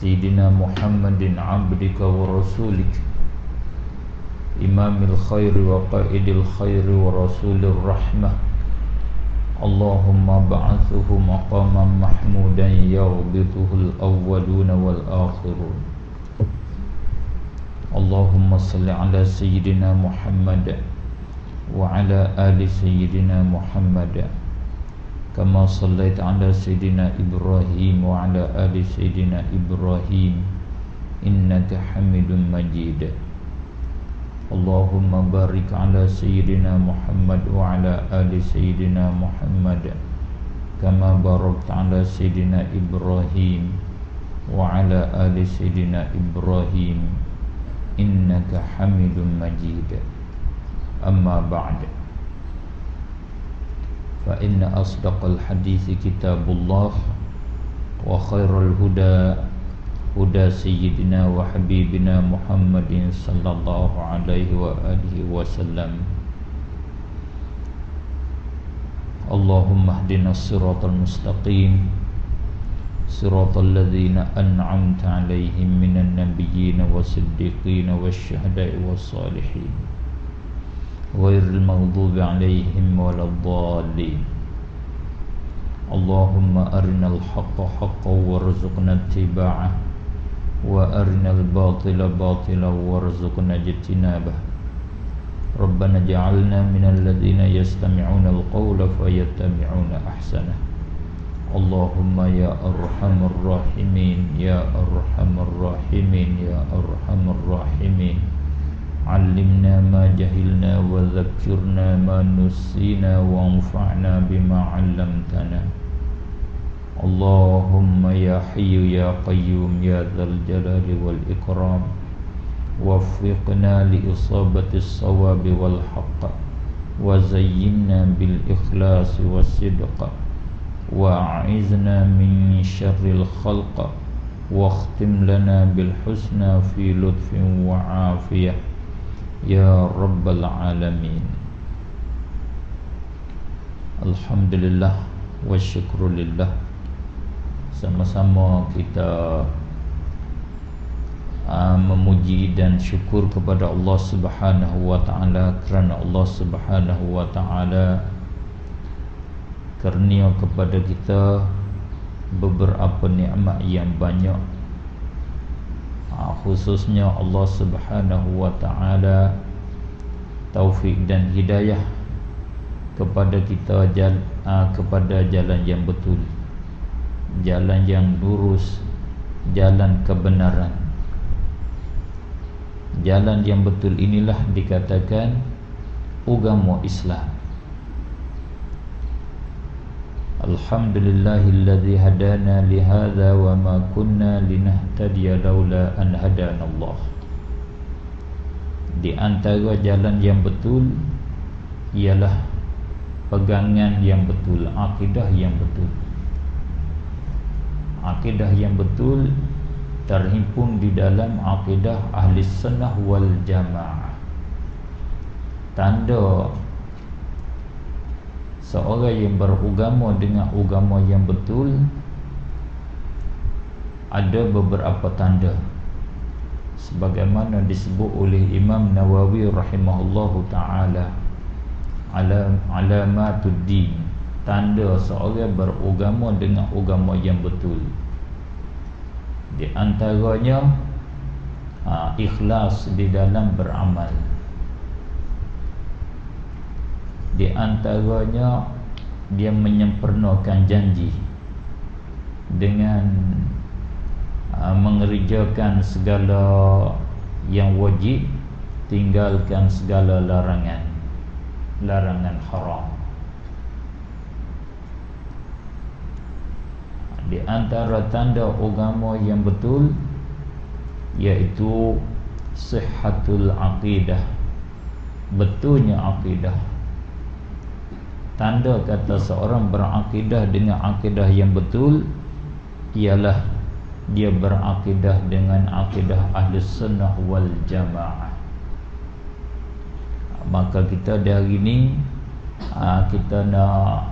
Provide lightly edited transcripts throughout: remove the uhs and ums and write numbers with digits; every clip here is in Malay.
سيدنا محمد عبدك ورسولك إمام الخير وقائد الخير ورسول الرحمة اللهم بعثه مقاما محمودا يغبطه الأولون والآخرون اللهم صل على سيدنا محمد وعلى آل سيدنا محمد كما صليت على سيدنا إبراهيم وعلى آل سيدنا إبراهيم إنك حميد مجيد اللهم بارك على سيدنا محمد وعلى آل سيدنا محمد كما باركت على سيدنا إبراهيم وعلى آل سيدنا إبراهيم إنك حميد مجيد أما بعد فإن أصدق الحديث كتاب الله وخير الهدى هدى سيدنا وحبيبنا محمد صلى الله عليه وآله وسلم اللهم اهدنا الصراط المستقيم صراط الذين أنعمت عليهم من النبيين والصديقين والشهداء والصالحين غير المغضوب عليهم ولا الضالين اللهم أرنا الحق حقا وارزقنا اتباعه وأرنا الباطل باطلا وارزقنا اجتنابه ربنا اجعلنا من الذين يستمعون القول فيتبعون أحسنه اللهم يا أرحم الراحمين يا أرحم الراحمين يا أرحم الراحمين علمنا ما جهلنا وذكرنا ما نسينا وانفعنا بما علمتنا اللهم يا حي يا قيوم يا ذا الجلال والإكرام وفقنا لإصابة الصواب والحق وزينا بالإخلاص والصدق وأعذنا من شر الخلق واختم لنا بالحسنى في لطف وعافية يا رب العالمين Alhamdulillah wa syukrulillah. Sama-sama kita memuji dan syukur kepada Allah Subhanahu wa taala kerana Allah Subhanahu wa taala kurnia kepada kita beberapa nikmat yang banyak, khususnya Allah Subhanahu wa taala taufik dan hidayah kepada kita kepada jalan yang betul, jalan yang lurus, jalan kebenaran. Jalan yang betul inilah dikatakan agama Islam. Alhamdulillahilladzi hadana lihadza wa ma kunna linahtadiya laula an hadanallah. Di antara jalan yang betul ialah pegangan yang betul, akidah yang betul. Akidah yang betul terhimpun di dalam akidah ahli sunnah wal jamaah. Tanda seorang yang beragama dengan agama yang betul ada beberapa tanda, sebagaimana disebut oleh Imam Nawawi rahimahullahu ta'ala, alamatud-din, tanda seorang beragama dengan agama yang betul. Di antaranya ikhlas di dalam beramal. Di antaranya dia menyempurnakan janji dengan mengerjakan segala yang wajib, tinggalkan segala larangan haram. Di antara tanda agama yang betul iaitu sihhatul aqidah, betulnya akidah. Tanda kata seorang berakidah dengan akidah yang betul ialah dia berakidah dengan akidah ahli sunnah wal jamaah. Maka kita dari ini kita nak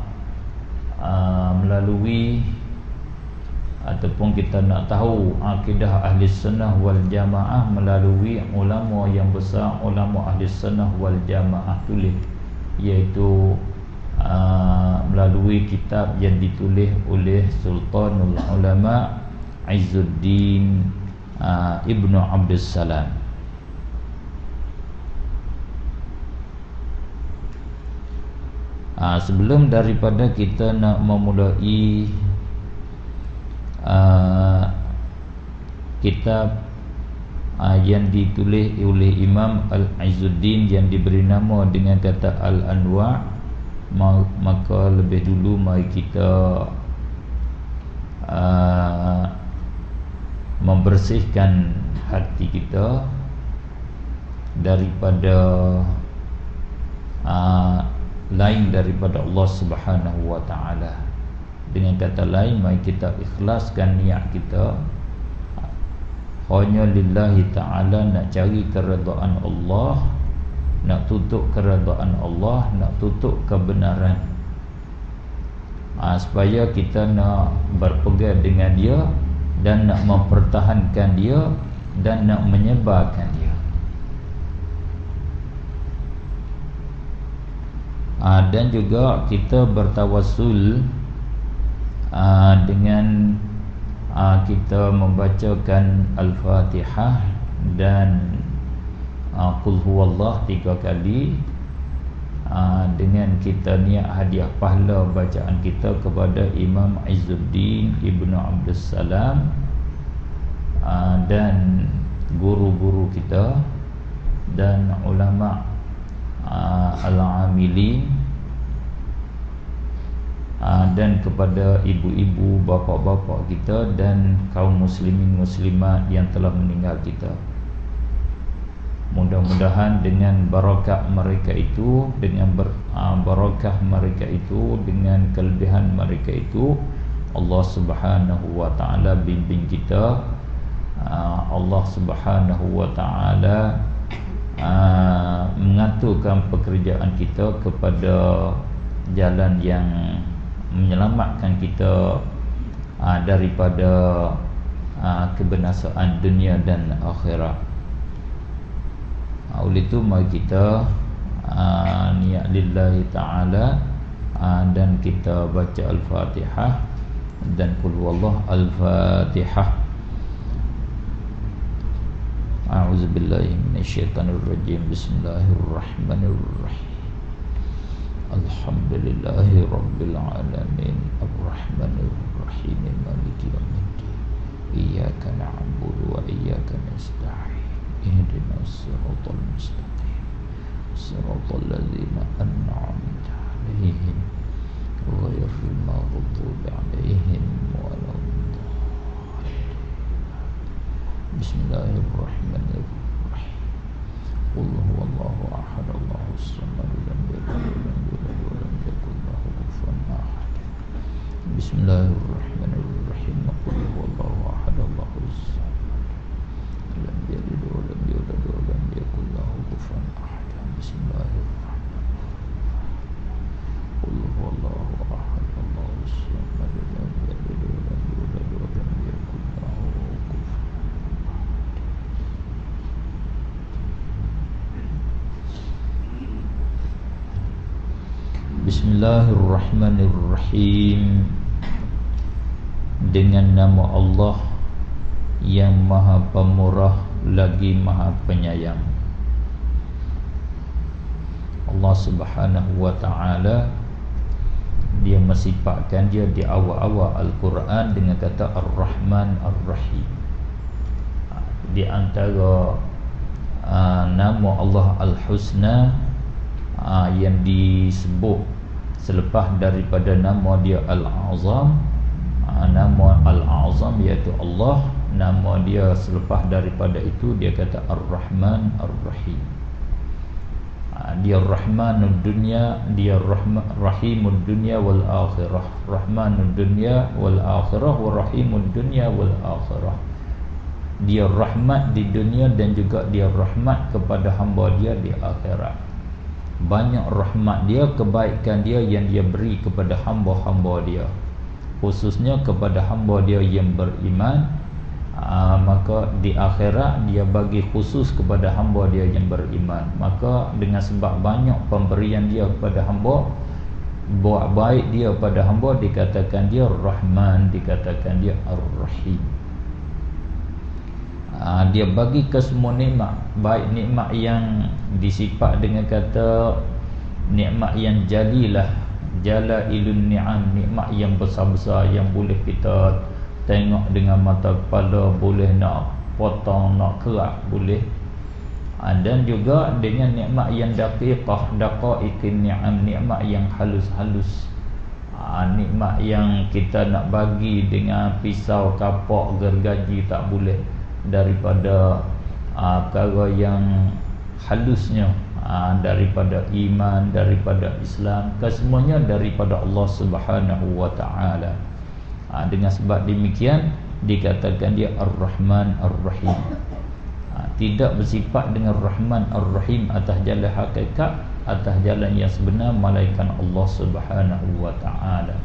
melalui ataupun kita nak tahu akidah ahli sunnah wal jamaah melalui ulama yang besar, ulama ahli sunnah wal jamaah tulis, iaitu melalui kitab yang ditulis oleh Sultanul Ulama Izzuddin Ibnu Abdus Salam. Sebelum daripada kita nak memulai kitab yang ditulis oleh Imam Al-Izzuddin yang diberi nama dengan kata Al-Anwa', maka lebih dulu mari kita membersihkan hati kita daripada lain daripada Allah Subhanahu wa taala. Dengan kata lain, mari kita ikhlaskan niat kita hanya lillahi taala, nak cari keredaan Allah, nak tutup keredaan Allah, nak tutup kebenaran, supaya kita nak berpegang dengan dia dan nak mempertahankan dia dan nak menyebarkan dia. Dan juga kita bertawassul dengan kita membacakan Al-Fatihah dan Qul huwallah 3 kali, dengan kita niat hadiah pahala bacaan kita kepada Imam Izzuddin Ibnu Abdus Salam dan guru-guru kita dan ulama al-amilin, dan kepada ibu-ibu, bapa-bapa kita dan kaum muslimin muslimat yang telah meninggal kita. Mudah-mudahan dengan barakah mereka itu, dengan barakah mereka itu, dengan kelebihan mereka itu, Allah Subhanahu wa taala bimbing kita, Allah Subhanahu wa taala mengaturkan pekerjaan kita kepada jalan yang menyelamatkan kita daripada kebinasaan dunia dan akhirat. Oleh itu mari kita niat lillahi ta'ala, dan kita baca Al-Fatihah dan Qul huwallah. Al-Fatihah. A'udzubillahi minasyaitonirrajim. Bismillahirrahmanirrahim. Alhamdulillahi rabbil alamin, arrahmanirrahim, maliki yaumiddin, iyyaka na'budu wa iyyaka nasta'in, ihdinas siratal mustaqim, siratal ladzina an'amta 'alaihim ghairil maghdubi 'alaihim waladdallin. Bismillahirrahmanirrahim. Qul huwallahu ahad, Allahus samad, lam yalid walam yulad walam yakul lahu kufuwan ahad. Bismillahirrahmanirrahim. Qul huwallahu ahad, Allahus samad, lam yalid walam yulad walam yakul lahu kufuwan ahad. Bismillahirrahmanirrahim. Qul huwallahu ahad, Allahus samad, lam yalid walam yulad walam yakul lahu kufuwan ahad. Bismillahirrahmanirrahim. Dengan nama Allah yang Maha Pemurah lagi Maha Penyayang. Allah Subhanahu wa taala, dia mensifatkan dia di awal-awal Al-Quran dengan kata Ar-Rahman Ar-Rahim. Di antara nama Allah Al-Husna yang disebut selepas daripada nama dia Al-Azam, nama Al-Azam iaitu Allah, nama dia selepas daripada itu dia kata Ar-Rahman Ar-Rahim. Dia Rahmanud Dunya, dia Rahimud Dunya wal Akhirah. Rahmanud Dunya wal Akhirah wa Rahimud Dunya wal Akhirah. Dia rahmat di dunia dan juga dia rahmat kepada hamba dia di akhirat. Banyak rahmat dia, kebaikan dia yang dia beri kepada hamba-hamba dia. khususnya kepada hamba dia yang beriman, maka di akhirat dia bagi khusus kepada hamba dia yang beriman. Maka dengan sebab banyak pemberian dia kepada hamba, buat baik dia pada hamba, dikatakan dia Rahman, dikatakan dia Ar-Rahim. Dia bagi ke semua nikmat, baik nikmat yang disifat dengan kata nikmat yang jalilah, jalailun ni'am, nikmat yang besar-besar yang boleh kita tengok dengan mata kepala, boleh nak potong, nak kerak, boleh. Dan juga dengan nikmat yang daqiqah, daqaiqin ni'am, nikmat yang halus-halus, nikmat yang kita nak bagi dengan pisau, kapak, gergaji tak boleh, daripada perkara yang halusnya, daripada iman, daripada Islam, kesemuanya daripada Allah Subhanahu wa ta'ala. Dengan sebab demikian dikatakan dia Ar-Rahman Ar-Rahim. Tidak bersifat dengan Rahman Ar-Rahim atas jalan hakikat, atas jalan yang sebenar, melainkan Allah Subhanahu wa ta'ala.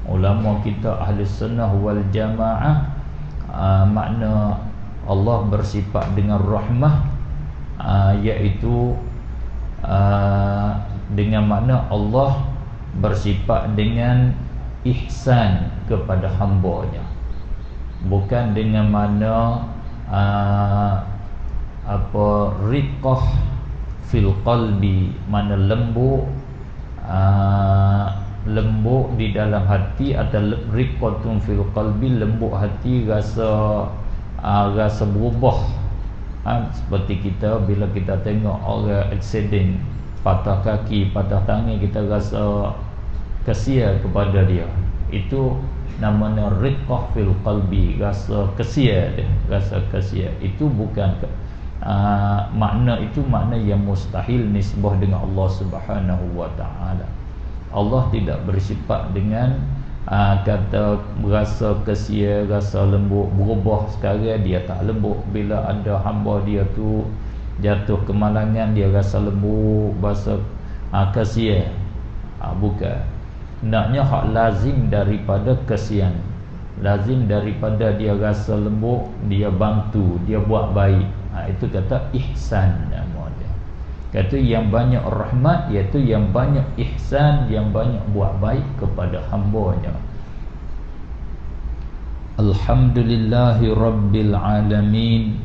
Ulama kita Ahli Sunnah wal Jamaah, makna Allah bersifat dengan rahmah, iaitu dengan makna Allah bersifat dengan ihsan kepada hamba-Nya, bukan dengan makna riqah fil qalbi, mana lembut di dalam hati, atau riqatun fil qalbi, lembut hati, rasa berubah. Seperti kita bila kita tengok orang accident, patah kaki, patah tangan, kita rasa kasihan kepada dia. Itu namanya riqah fil qalbi, rasa kasihan dia, rasa kasihan. Itu bukan makna itu makna yang mustahil nisbah dengan Allah Subhanahu wa ta'ala. Allah tidak bersifat dengan kata rasa kasihan, rasa lembut, berubah. Sekarang dia tak lembut, bila ada hamba dia tu jatuh kemalangan, dia rasa lembut, rasa kasihan. Bukan. Naknya hak lazim daripada kasihan, lazim daripada dia rasa lembut, dia bantu, dia buat baik. Itu kata ihsan nama dia. Kata yang banyak rahmat, iaitu yang banyak ihsan, yang banyak buat baik kepada hamba-Nya. Alhamdulillahi Rabbil Alamin,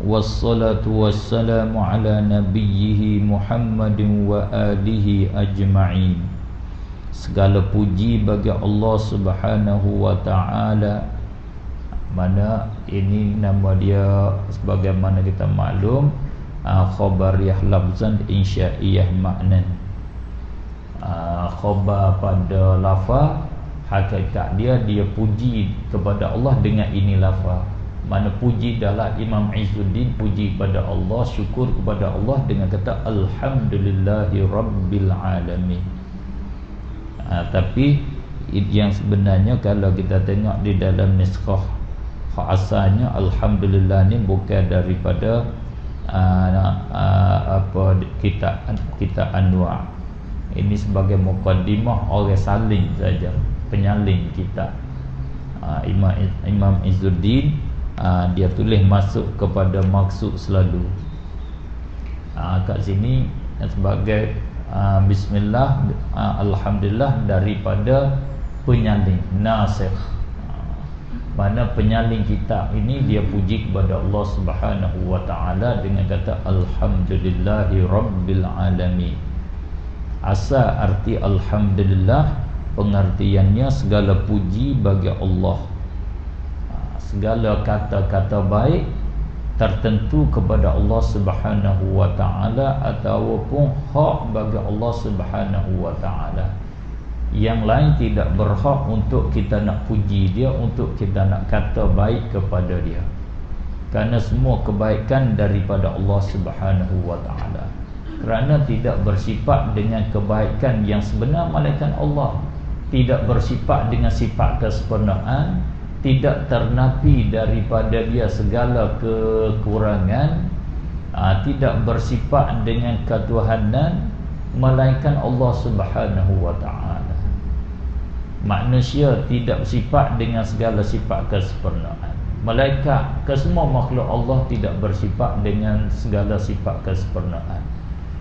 wassalatu wassalamu ala nabiyyihi Muhammadin wa alihi ajma'in. Segala puji bagi Allah Subhanahu wa ta'ala, mana ini nama dia sebagaimana kita maklum, khabariyah lafzan, insya'iyah maknan. Khabar pada lafaz, hakikat dia puji kepada Allah dengan ini lafaz. Mana puji adalah Imam Izzuddin puji kepada Allah, syukur kepada Allah dengan kata Alhamdulillahi Rabbil Alamin. Tapi yang sebenarnya kalau kita tengok di dalam niskhah, asalnya Alhamdulillah ni bukan daripada kita Anwar. Ini sebagai muqaddimah orang saling saja, penyalin kita. Imam Izzuddin dia tulis masuk kepada maksud selalu. Kat sini sebagai bismillah, alhamdulillah daripada penyalin, nasikh. Mana penyalin kitab ini dia puji kepada Allah Subhanahu wa ta'ala dengan kata Alhamdulillahi Rabbil Alamin. Asal arti Alhamdulillah, pengertiannya segala puji bagi Allah, segala kata-kata baik tertentu kepada Allah Subhanahu wa ta'ala, ataupun hak bagi Allah Subhanahu wa ta'ala. Yang lain tidak berhak untuk kita nak puji dia, untuk kita nak kata baik kepada dia, kerana semua kebaikan daripada Allah Subhanahu wa ta'ala. Kerana tidak bersifat dengan kebaikan yang sebenar, melainkan Allah tidak bersifat dengan sifat kesempurnaan, tidak ternapi daripada dia segala kekurangan, tidak bersifat dengan ketuhanan, melainkan Allah Subhanahu wa ta'ala. Manusia tidak bersifat dengan segala sifat kesempurnaan. Malaikat, kesemua makhluk Allah tidak bersifat dengan segala sifat kesempurnaan.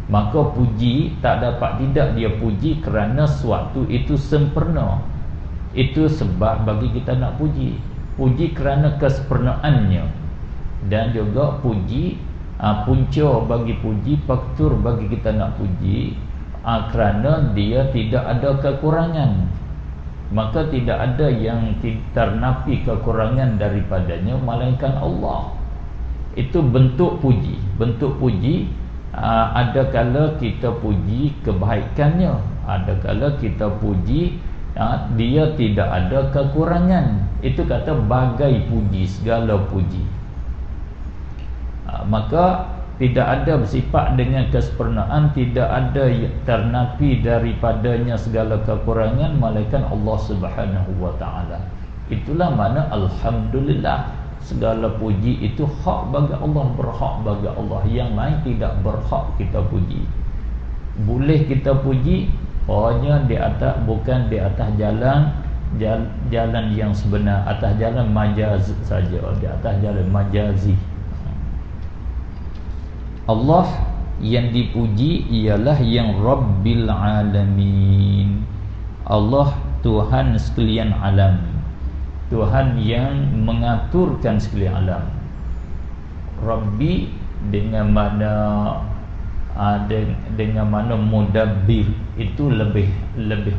Maka puji tak dapat tidak dia puji kerana suatu itu sempurna. Itu sebab bagi kita nak puji. Puji kerana kesempurnaannya. Dan juga puji, punca bagi puji, faktor bagi kita nak puji, kerana dia tidak ada kekurangan. Maka tidak ada yang ternafi kekurangan daripadanya melainkan Allah. Itu bentuk puji. Bentuk puji, ada kala kita puji kebaikannya, ada kala kita puji dia tidak ada kekurangan. Itu kata bagai puji, segala puji. Maka tidak ada bersifat dengan kesempurnaan, tidak ada ternafi daripadanya segala kekurangan melainkan Allah Subhanahu wa taala. Itulah makna alhamdulillah. Segala puji itu hak bagi Allah, berhak bagi Allah. Yang lain tidak berhak kita puji. Boleh kita puji hanya di atas, bukan di atas jalan yang sebenar, atas jalan majaz saja, di atas jalan majazi. Allah yang dipuji ialah yang Rabbil Alamin. Allah Tuhan sekalian alam, Tuhan yang mengaturkan sekalian alam. Rabbi dengan mana mudabbir, itu lebih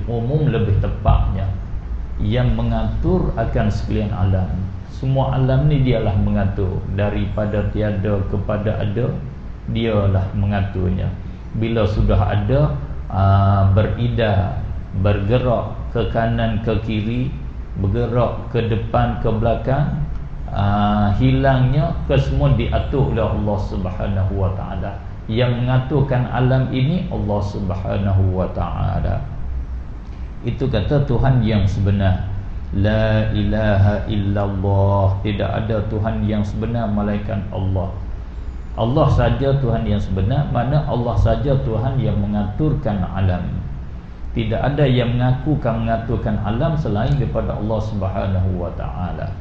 umum, lebih tepatnya, yang mengatur akan sekalian alam. Semua alam ni dialah mengatur, daripada tiada kepada ada, dialah mengaturnya. Bila sudah ada, beridar, bergerak ke kanan ke kiri, bergerak ke depan ke belakang, hilangnya, kesemua diatur oleh Allah Subhanahu wa taala. Yang mengaturkan alam ini Allah Subhanahu wa taala. Itu kata Tuhan yang sebenar. La ilaha illallah, tidak ada Tuhan yang sebenar melainkan Allah. Allah saja Tuhan yang sebenar, mana Allah saja Tuhan yang mengaturkan alam. Tidak ada yang mengaturkan alam selain daripada Allah Subhanahu wa taala.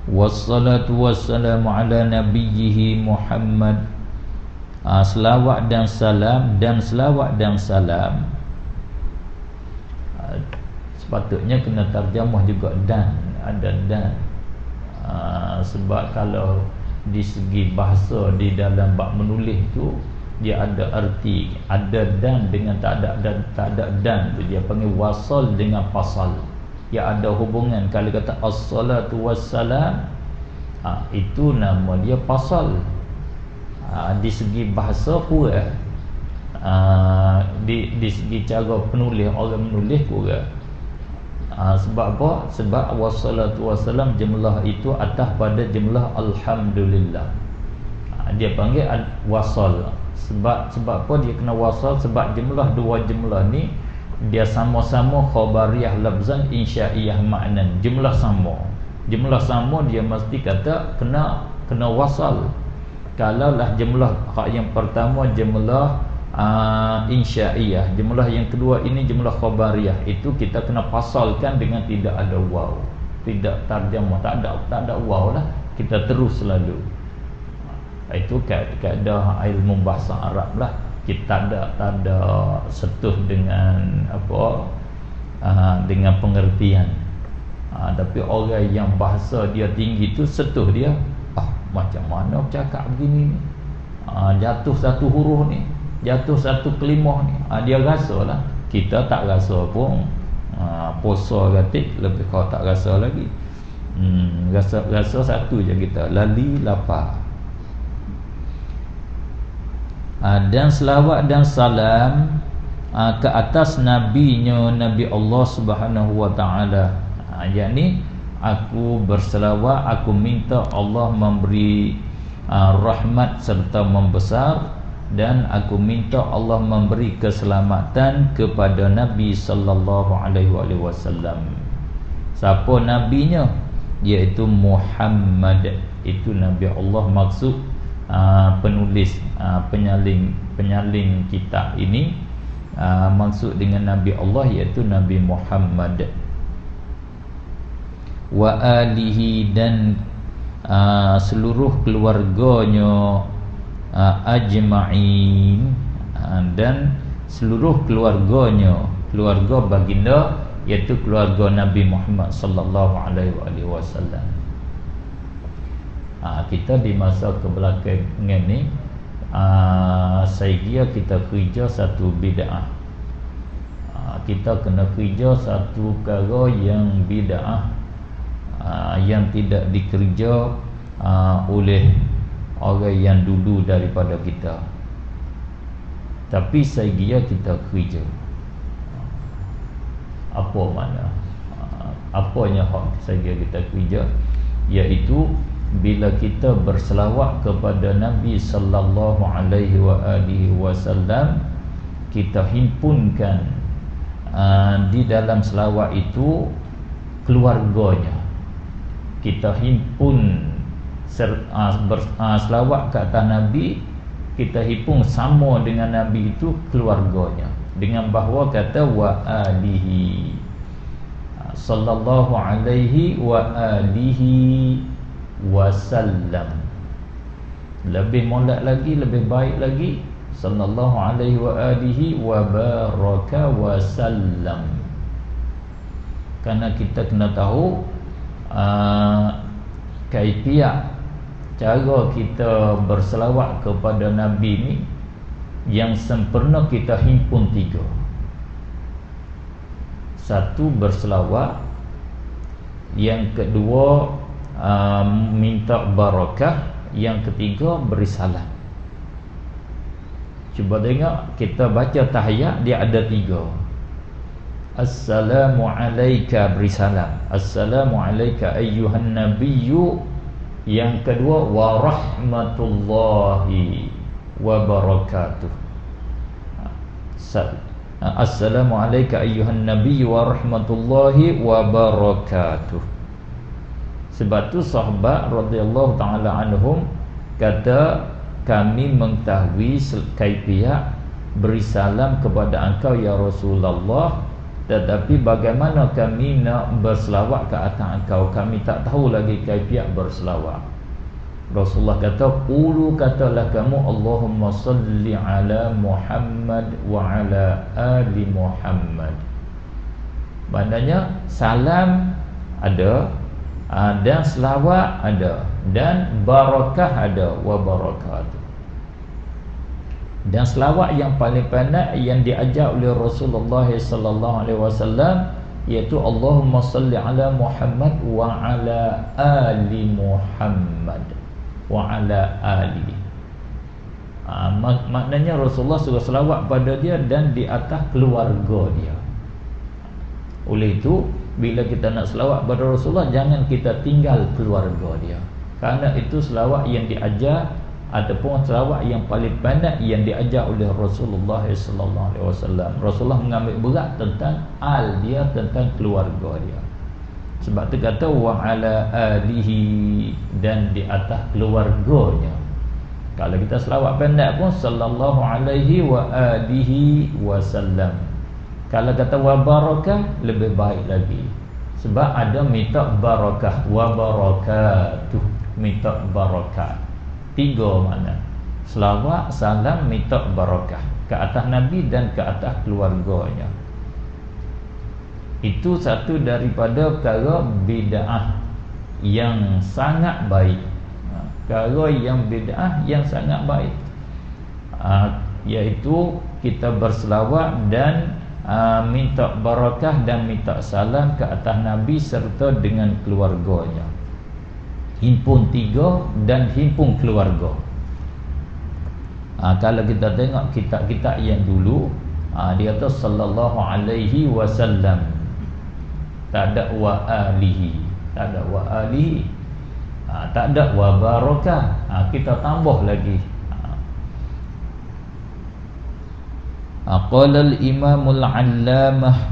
Wassalatu wassalamu ala nabiyhi Muhammad. Selawat dan salam. Sepatutnya kena terjemah juga dan, ada dan. Sebab kalau di segi bahasa di dalam bab menulis tu dia ada arti, ada dan dengan tak ada dan tu dia panggil wasal dengan fasal. Dia ada hubungan. Kalau kata as-salatu wassalam, itu nama dia fasal. Di segi bahasa kurang, di segi cara penulis, orang menulis kurang. Sebab apa? Sebab wassalatu wassalam jumlah itu atas pada jumlah alhamdulillah. Dia panggil wasal. Sebab apa dia kena wasal? Sebab dua jumlah ni dia sama-sama khabariyah lafzan, insya'iyah ma'nan. Jumlah sama dia mesti kata kena wasal. Kalaulah jumlah yang pertama jumlah insya'iyah, jumlah yang kedua ini jumlah khabariyah, itu kita kena pasalkan dengan tidak ada waw, tidak terjemah, tak ada waw lah, kita terus selalu. Itu kaedah ilmu bahasa Arab lah. Kita tak ada setuh dengan apa, dengan pengertian. Tapi orang yang bahasa dia tinggi tu setuh dia, macam mana bercakap begini ni, jatuh satu huruf ni, jatuh satu kelimah ni, dia rasa lah. Kita tak rasa pun, posa gatik lebih kau tak rasa lagi. Rasa satu je kita, lali lapar. Dan selawat dan salam ke atas nabinya, Nabi Allah Subhanahu wa taala. Yakni aku berselawat, aku minta Allah memberi rahmat serta membesar, dan aku minta Allah memberi keselamatan kepada Nabi sallallahu alaihi wasallam. Siapa nabinya? Iaitu Muhammad. Itu Nabi Allah, maksud penulis, penyalin kitab ini, Maksud dengan Nabi Allah iaitu Nabi Muhammad. Wa alihi, dan seluruh keluarganya, ajma'in, dan seluruh keluarganya, keluarga baginda iaitu keluarga Nabi Muhammad sallallahu alaihi wasallam. Kita di masa kebelakangan ni, saya kira kita kerja satu bid'ah. Kita kena kerja satu perkara yang bid'ah, yang tidak dikerja oleh orang yang dulu daripada kita. Tapi saya kira kita kerja. Apa makna? Apanya hak saya kira kita kerja? Iaitu bila kita berselawat kepada Nabi sallallahu alaihi wasallam, kita himpunkan di dalam selawat itu keluarganya. Kita himpun selawat ke atas Nabi, kita himpun sama dengan Nabi itu keluarganya, dengan bahawa kata wa alihi sallallahu alaihi wa alihi wasallam. Lebih molek lagi, lebih baik lagi, sallallahu alaihi wa alihi wa baraka wasallam. Kerana kita kena tahu kaifiat cara kita berselawat kepada Nabi ni, yang sempurna kita himpun 3. Satu, berselawat. Yang kedua, minta barakah. Yang ketiga, beri salam. Cuba tengok, kita baca tahiyat, dia ada 3. Assalamualaikum, beri salam. Assalamualaikum ayyuhan nabiyyu. Yang kedua, wa rahmatullahi wa barakatuh. Assalamualaikum ayyuhan nabiyyu wa rahmatullahi wa barakatuh. Sebab tu sahabat radhiyallahu ta'ala anhum kata, kami mengetahui kaifiat beri salam kepada engkau ya Rasulullah, tetapi bagaimana kami nak berselawat ke atas engkau, kami tak tahu lagi kaifiat berselawat. Rasulullah kata, qulu, katalah kamu, Allahumma salli ala Muhammad wa ala ali Muhammad. Maknanya salam ada, dan selawat ada, dan barakah ada, wa barakatuh. Dan selawat yang paling pendek yang diajar oleh Rasulullah sallallahu alaihi wasallam iaitu Allahumma salli ala Muhammad wa ala ali Muhammad wa ala ali. Maknanya Rasulullah suruh selawat pada dia dan di atas keluarga dia. Oleh itu, bila kita nak selawat pada Rasulullah, jangan kita tinggal keluarga dia, kerana itu selawat yang diajar ataupun selawat yang paling pendek yang diajar oleh Rasulullah sallallahu alaihi wasallam. Rasulullah mengambil berat tentang al dia, tentang keluarga dia. Sebab tu kata wa ala alihi, dan di atas keluarganya. Kalau kita selawat pendek pun sallallahu alaihi wa alihi wasallam. Kalau kata wa barakah, lebih baik lagi. Sebab ada minta barakah, wa barakatuh, minta barakah. 3 makna. Selawat, salam, minta barakah ke atas Nabi dan ke atas keluarganya. Itu satu daripada perkara bid'ah yang sangat baik. Perkara yang bid'ah yang sangat baik, iaitu kita berselawat dan minta barakah dan minta salam ke atas Nabi serta dengan keluarganya. Himpun 3 dan himpun keluarga. Kalau kita tengok kitab-kitab yang dulu, dia kata sallallahu alaihi wasallam, tak ada wa alihi, tak ada wa alihi, tak ada wa barakah. Kita tambah lagi. Qala al-imam al-allamah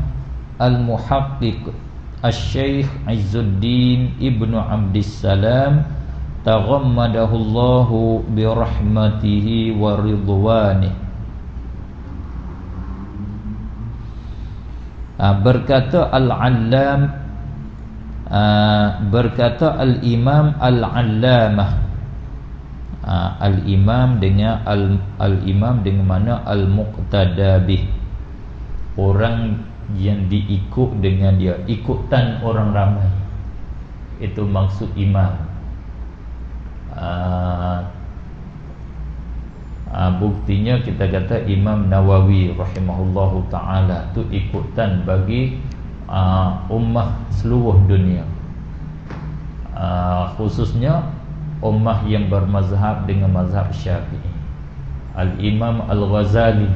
al-muhaqqiq Al-Syeikh Izzuddin Ibnu Abdissalam taghammadahullahu birahmatihi wa ridwanih. Berkata Al-Allam, berkata Al-Imam Al-Allamah. Al-Imam dengan Al-Imam dengan mana Al-Muqtada bih, orang yang diikut dengan dia, ikutan orang ramai, itu maksud imam. Buktinya kita kata Imam Nawawi rahimahullahu ta'ala tu ikutan bagi ummah seluruh dunia, khususnya ummah yang bermazhab dengan mazhab Syafi'i. Al-Imam Al-Ghazali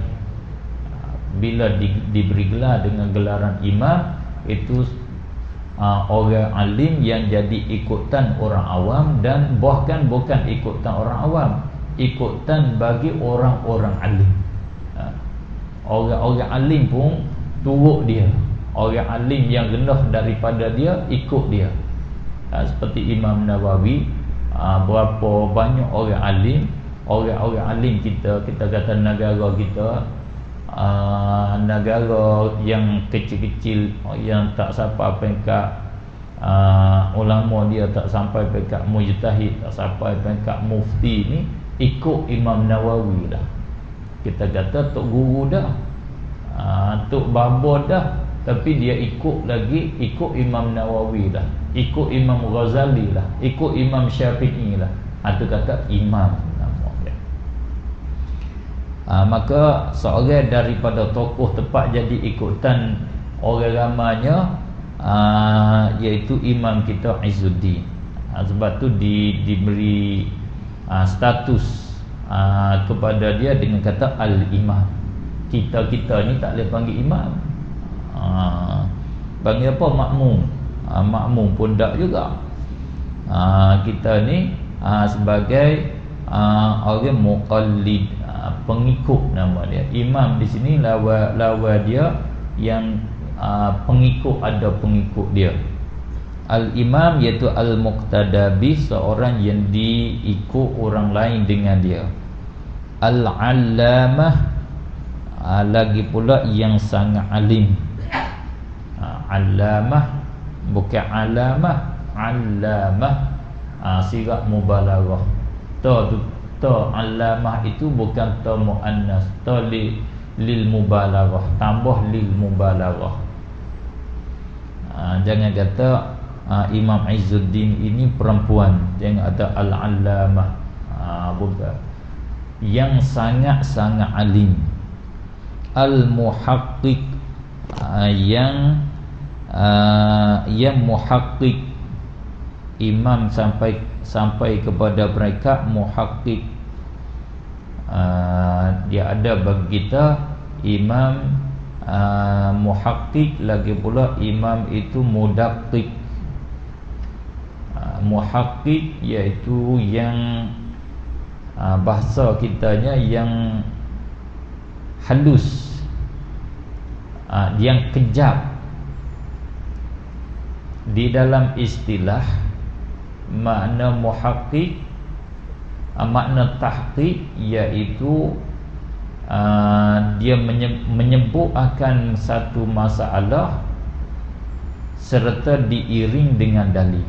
bila diberi gelar dengan gelaran imam, itu orang alim yang jadi ikutan orang awam, dan bahkan bukan ikutan orang awam, ikutan bagi orang-orang alim. Orang-orang alim pun turut dia, orang alim yang rendah daripada dia ikut dia. Seperti Imam Nawawi, berapa banyak orang alim kita kata negara kita, negara yang kecil-kecil, yang tak sampai peringkat ulama, dia tak sampai peringkat mujtahid, tak sampai peringkat mufti ni, ikut Imam Nawawi dah. Kita kata tok guru dah, tok baba dah, tapi dia ikut Imam Nawawi dah, ikut Imam Ghazali lah, ikut Imam Syafi'i lah. Itu kata imam nama dia. Maka seorang daripada tokoh tepat jadi ikutan orang ramanya, iaitu imam kita Izzuddin. Sebab tu diberi status kepada dia dengan kata Al-Imam. Kita ni tak boleh panggil imam, panggil apa? Makmum. Makmum pun tak juga. Kita ni sebagai orang muqallid, pengikut nama dia. Imam di sini lawa dia yang pengikut, ada pengikut dia. Al-Imam iaitu Al-Muqtada bih, seorang yang diikut orang lain dengan dia. Al-Allamah, lagi pula yang sangat alim. Allamah bukan alamah, allamah, sirat mubalaghah. Ta allamah itu bukan ta muannas, ta lil mubalaghah, tambah lil mubalaghah. Jangan kata Imam Izzuddin ini perempuan, jangan ada al-allamah, bukan. Yang sangat-sangat alim. Al-muhaqqiq, yang muhaqqiq, imam sampai kepada mereka muhaqqiq. Dia ada bagi kita imam muhaqqiq, lagi pula imam itu mudaqqiq. Muhaqqiq iaitu yang bahasa kitanya yang halus, yang kejap. Di dalam istilah makna muhaqqiq, makna tahqiq iaitu dia menyebut akan satu masalah serta diiring dengan dalil.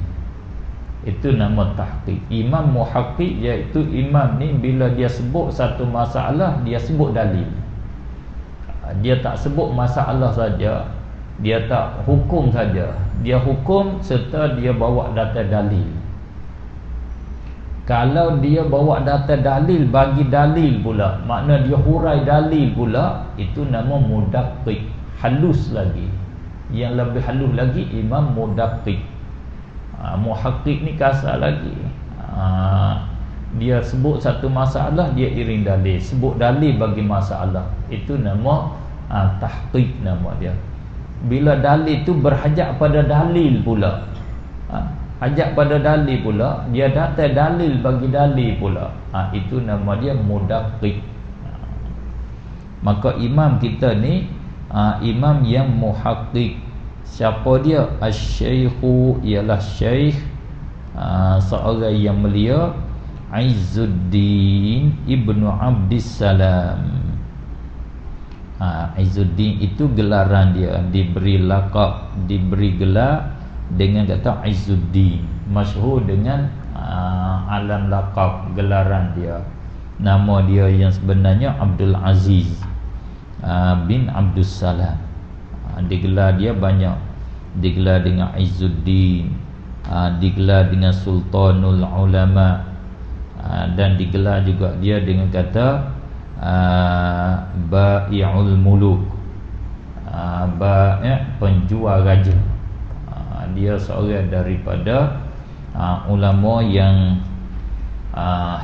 Itu nama tahqiq. Imam muhaqqiq iaitu imam ni bila dia sebut satu masalah, dia sebut dalil. Dia tak sebut masalah saja, dia tak hukum saja, dia hukum serta dia bawa data dalil. Kalau dia bawa data dalil, bagi dalil pula, makna dia hurai dalil pula, itu nama mudaqqiq. Halus lagi, yang lebih halus lagi imam mudaqqiq. Muhaqqiq ni kasar lagi. Dia sebut satu masalah, dia iring dalil, sebut dalil bagi masalah. Itu nama tahqiq nama dia. Bila dalil tu berhajat pada dalil pula, hajat pada dalil pula, dia datang dalil bagi dalil pula, itu nama dia mudaqqiq. Maka imam kita ni imam yang muhaqqiq. Siapa dia? Asy-syaikhu, ialah syaikh, seorang yang mulia, Izzuddin Ibnu Abdissalam. Izzuddin itu gelaran dia, diberi laqab, diberi gelar dengan kata Izzuddin, masyhur dengan alam laqab, gelaran dia. Nama dia yang sebenarnya Abdul Aziz bin Abdul Salam. Digelar dia banyak, digelar dengan Izzuddin, digelar dengan Sultanul Ulama, dan digelar juga dia dengan kata Bai'ul Muluk, Bai' penjual raja. Dia seorang daripada ulama yang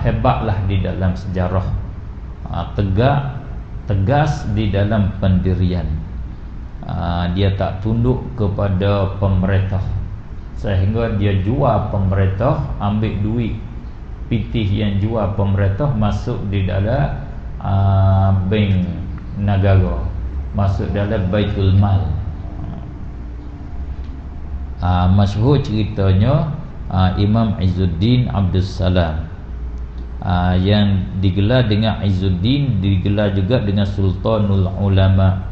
hebatlah di dalam sejarah, tegas di dalam pendirian. Dia tak tunduk kepada pemerintah, sehingga dia jual pemerintah, ambil duit pitih yang jual pemerintah masuk di dalam bank negara, masuk dalam Baitul Mal. Masyhur ceritanya Imam Izzuddin Abdul Salam, yang digelar dengan Izzuddin, digelar juga dengan Sultanul Ulama.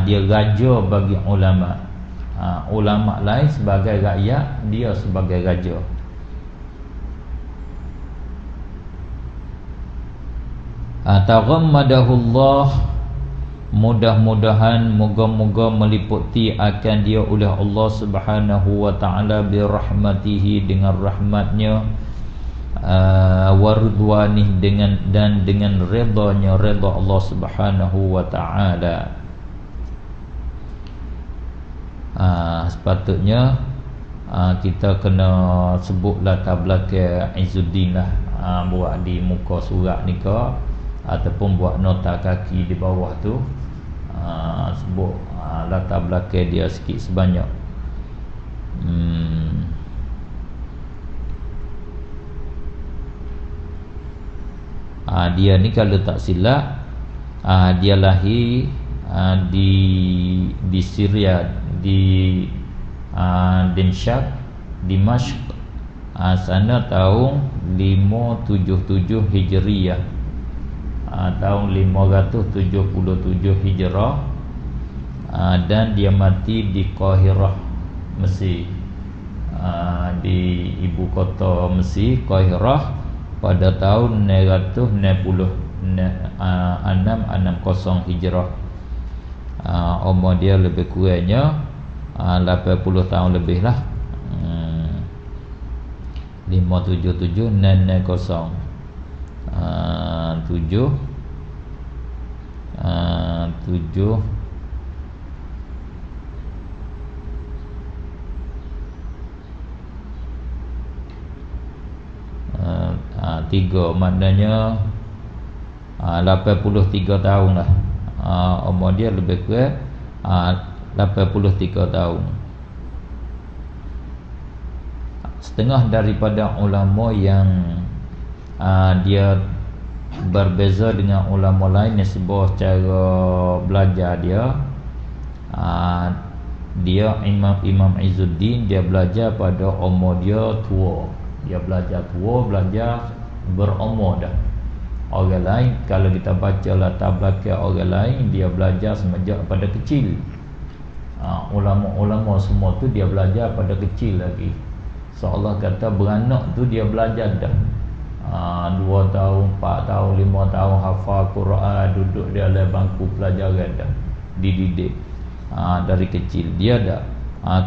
Dia raja bagi ulama. Ulama lain sebagai rakyat, dia sebagai raja. Taghammadahullah, mudah-mudahan moga-moga meliputi akan dia oleh Allah Subhanahu wa taala bi rahmatihi, dengan rahmatnya, warudwanih, dengan redanya, redha Allah Subhanahu wa taala. Sepatutnya kita kena sebut latar belakang Izzuddin lah, buat di muka surat ni ke, ataupun buat nota kaki di bawah tu, sebut latar belakang dia sikit sebanyak. Dia ni kalau tak silap, dia lahir di Syria, di Dimashq, sana tahun 577 Hijriyah, tahun 577 Hijrah, dan dia mati di Qahirah, Mesir, di ibu kota Mesir, Qahirah, pada tahun 660 Hijrah. Umur dia lebih kurangnya 80 tahun lebih lah. 577 660 7 3, maknanya 83 tahun lah. Umur dia lebih kurang 83 tahun. Setengah daripada ulama yang dia berbeza dengan ulama lain yang sebuah cara belajar dia. Dia Imam Izzuddin, dia belajar pada umur dia tua. Dia belajar tua, belajar berumur dah. Orang lain, kalau kita baca latar belakang orang lain, dia belajar semenjak pada kecil. Ulama-ulama semua tu dia belajar pada kecil lagi. Seolah kata beranak tu dia belajar dah 2 tahun, 4 tahun, 5 tahun hafal Quran, duduk di dalam bangku pelajaran dah, dididik dari kecil. Dia dah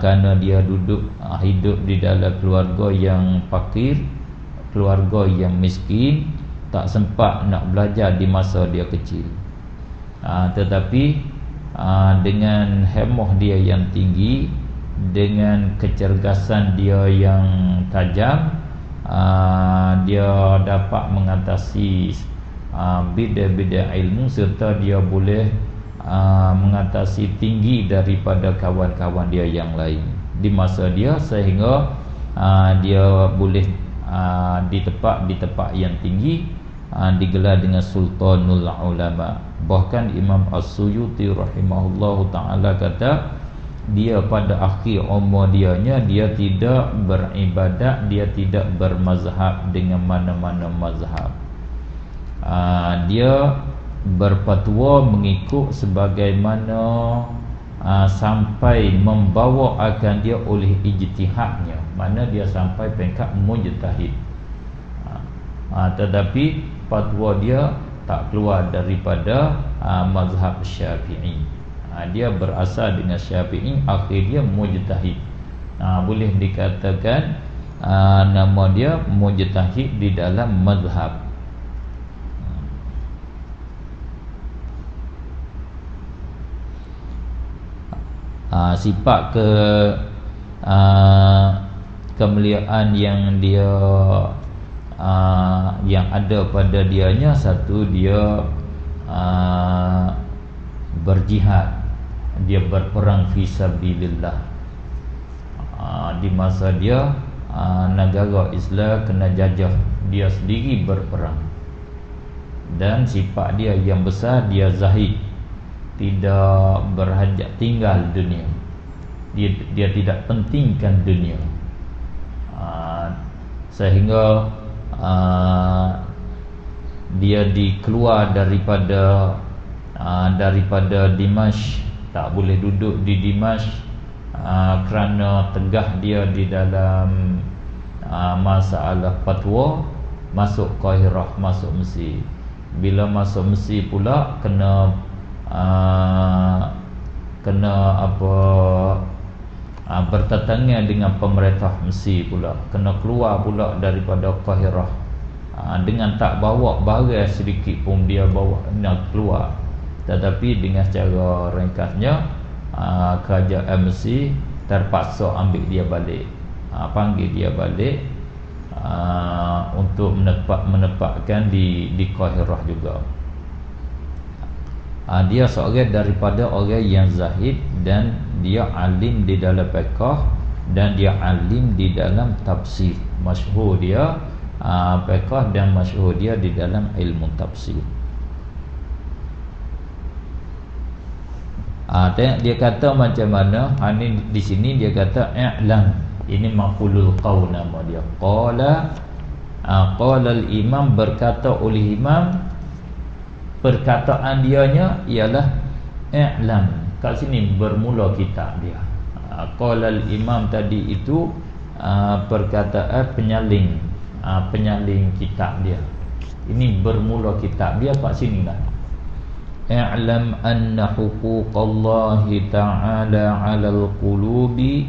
kerana dia duduk hidup di dalam keluarga yang fakir, keluarga yang miskin, tak sempat nak belajar di masa dia kecil. Tetapi dengan hemah dia yang tinggi, dengan kecergasan dia yang tajam, dia dapat mengatasi bidang-bidang ilmu, serta dia boleh mengatasi tinggi daripada kawan-kawan dia yang lain di masa dia, sehingga dia boleh di tempat yang tinggi, digelar dengan Sultanul Ulama. Bahkan Imam As-Suyuti rahimahullahu ta'ala kata, dia pada akhir umur dia tidak beribadat, dia tidak bermazhab dengan mana-mana mazhab. Dia berfatwa mengikut sebagaimana sampai membawa akan dia oleh ijtihadnya, mana dia sampai peringkat mujtahid. Tetapi fatwa dia tak keluar daripada mazhab Syafi'i. Dia berasal dengan Syafi'i, akhir dia mujtahid. Boleh dikatakan nama dia mujtahid di dalam mazhab. Sifat kemuliaan yang dia yang ada pada dianya, satu, dia berjihad, dia berperang fi sabilillah. Di masa dia negara Islam kena jajah, dia sendiri berperang. Dan sifat dia yang besar, dia zahid, tidak berhajat tinggal dunia. Dia tidak pentingkan dunia, sehingga dia dikeluar daripada Dimashq. Tak boleh duduk di Dimashq kerana tegah dia di dalam masalah fatwa. Masuk Qahirah, masuk Mesir. Bila masuk Mesir pula kena bertatangan dengan pemerintah Mesir pula, kena keluar pula daripada Qahirah. Dengan tak bawa barang sedikit pun dia bawa, nak keluar. Tetapi dengan cara ringkasnya, kerajaan Mesir terpaksa ambil dia balik, panggil dia balik untuk menempatkan di Qahirah juga. Dia seorang daripada orang yang zahid, dan dia alim di dalam fiqh, dan dia alim di dalam tafsir. Masyhur dia fiqh, dan masyhur dia di dalam ilmu tafsir. Tengok dia kata macam mana. Ini di sini dia kata i'lam. Ini maqulul qaul nama dia. Qala al-imam, berkata oleh imam. Perkataan dianya ialah i'lam. Kat sini bermula kitab dia. Qala al-imam tadi itu perkataan penyaling, penyaling kitab dia. Ini bermula kitab dia kat sini lah. I'lam anna huquqallahi ta'ala 'alal qulubi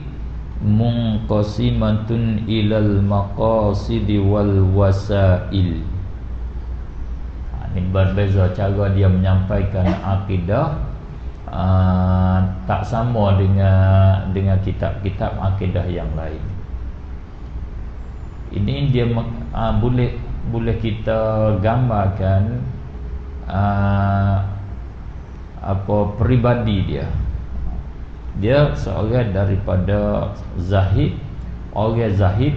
munqasimatun ilal maqasidi wal wasail. Ini berbeza cara dia menyampaikan akidah, tak sama dengan kitab-kitab akidah yang lain. Ini dia boleh kita gambarkan peribadi dia. Dia seorang daripada zahid. Orang zahid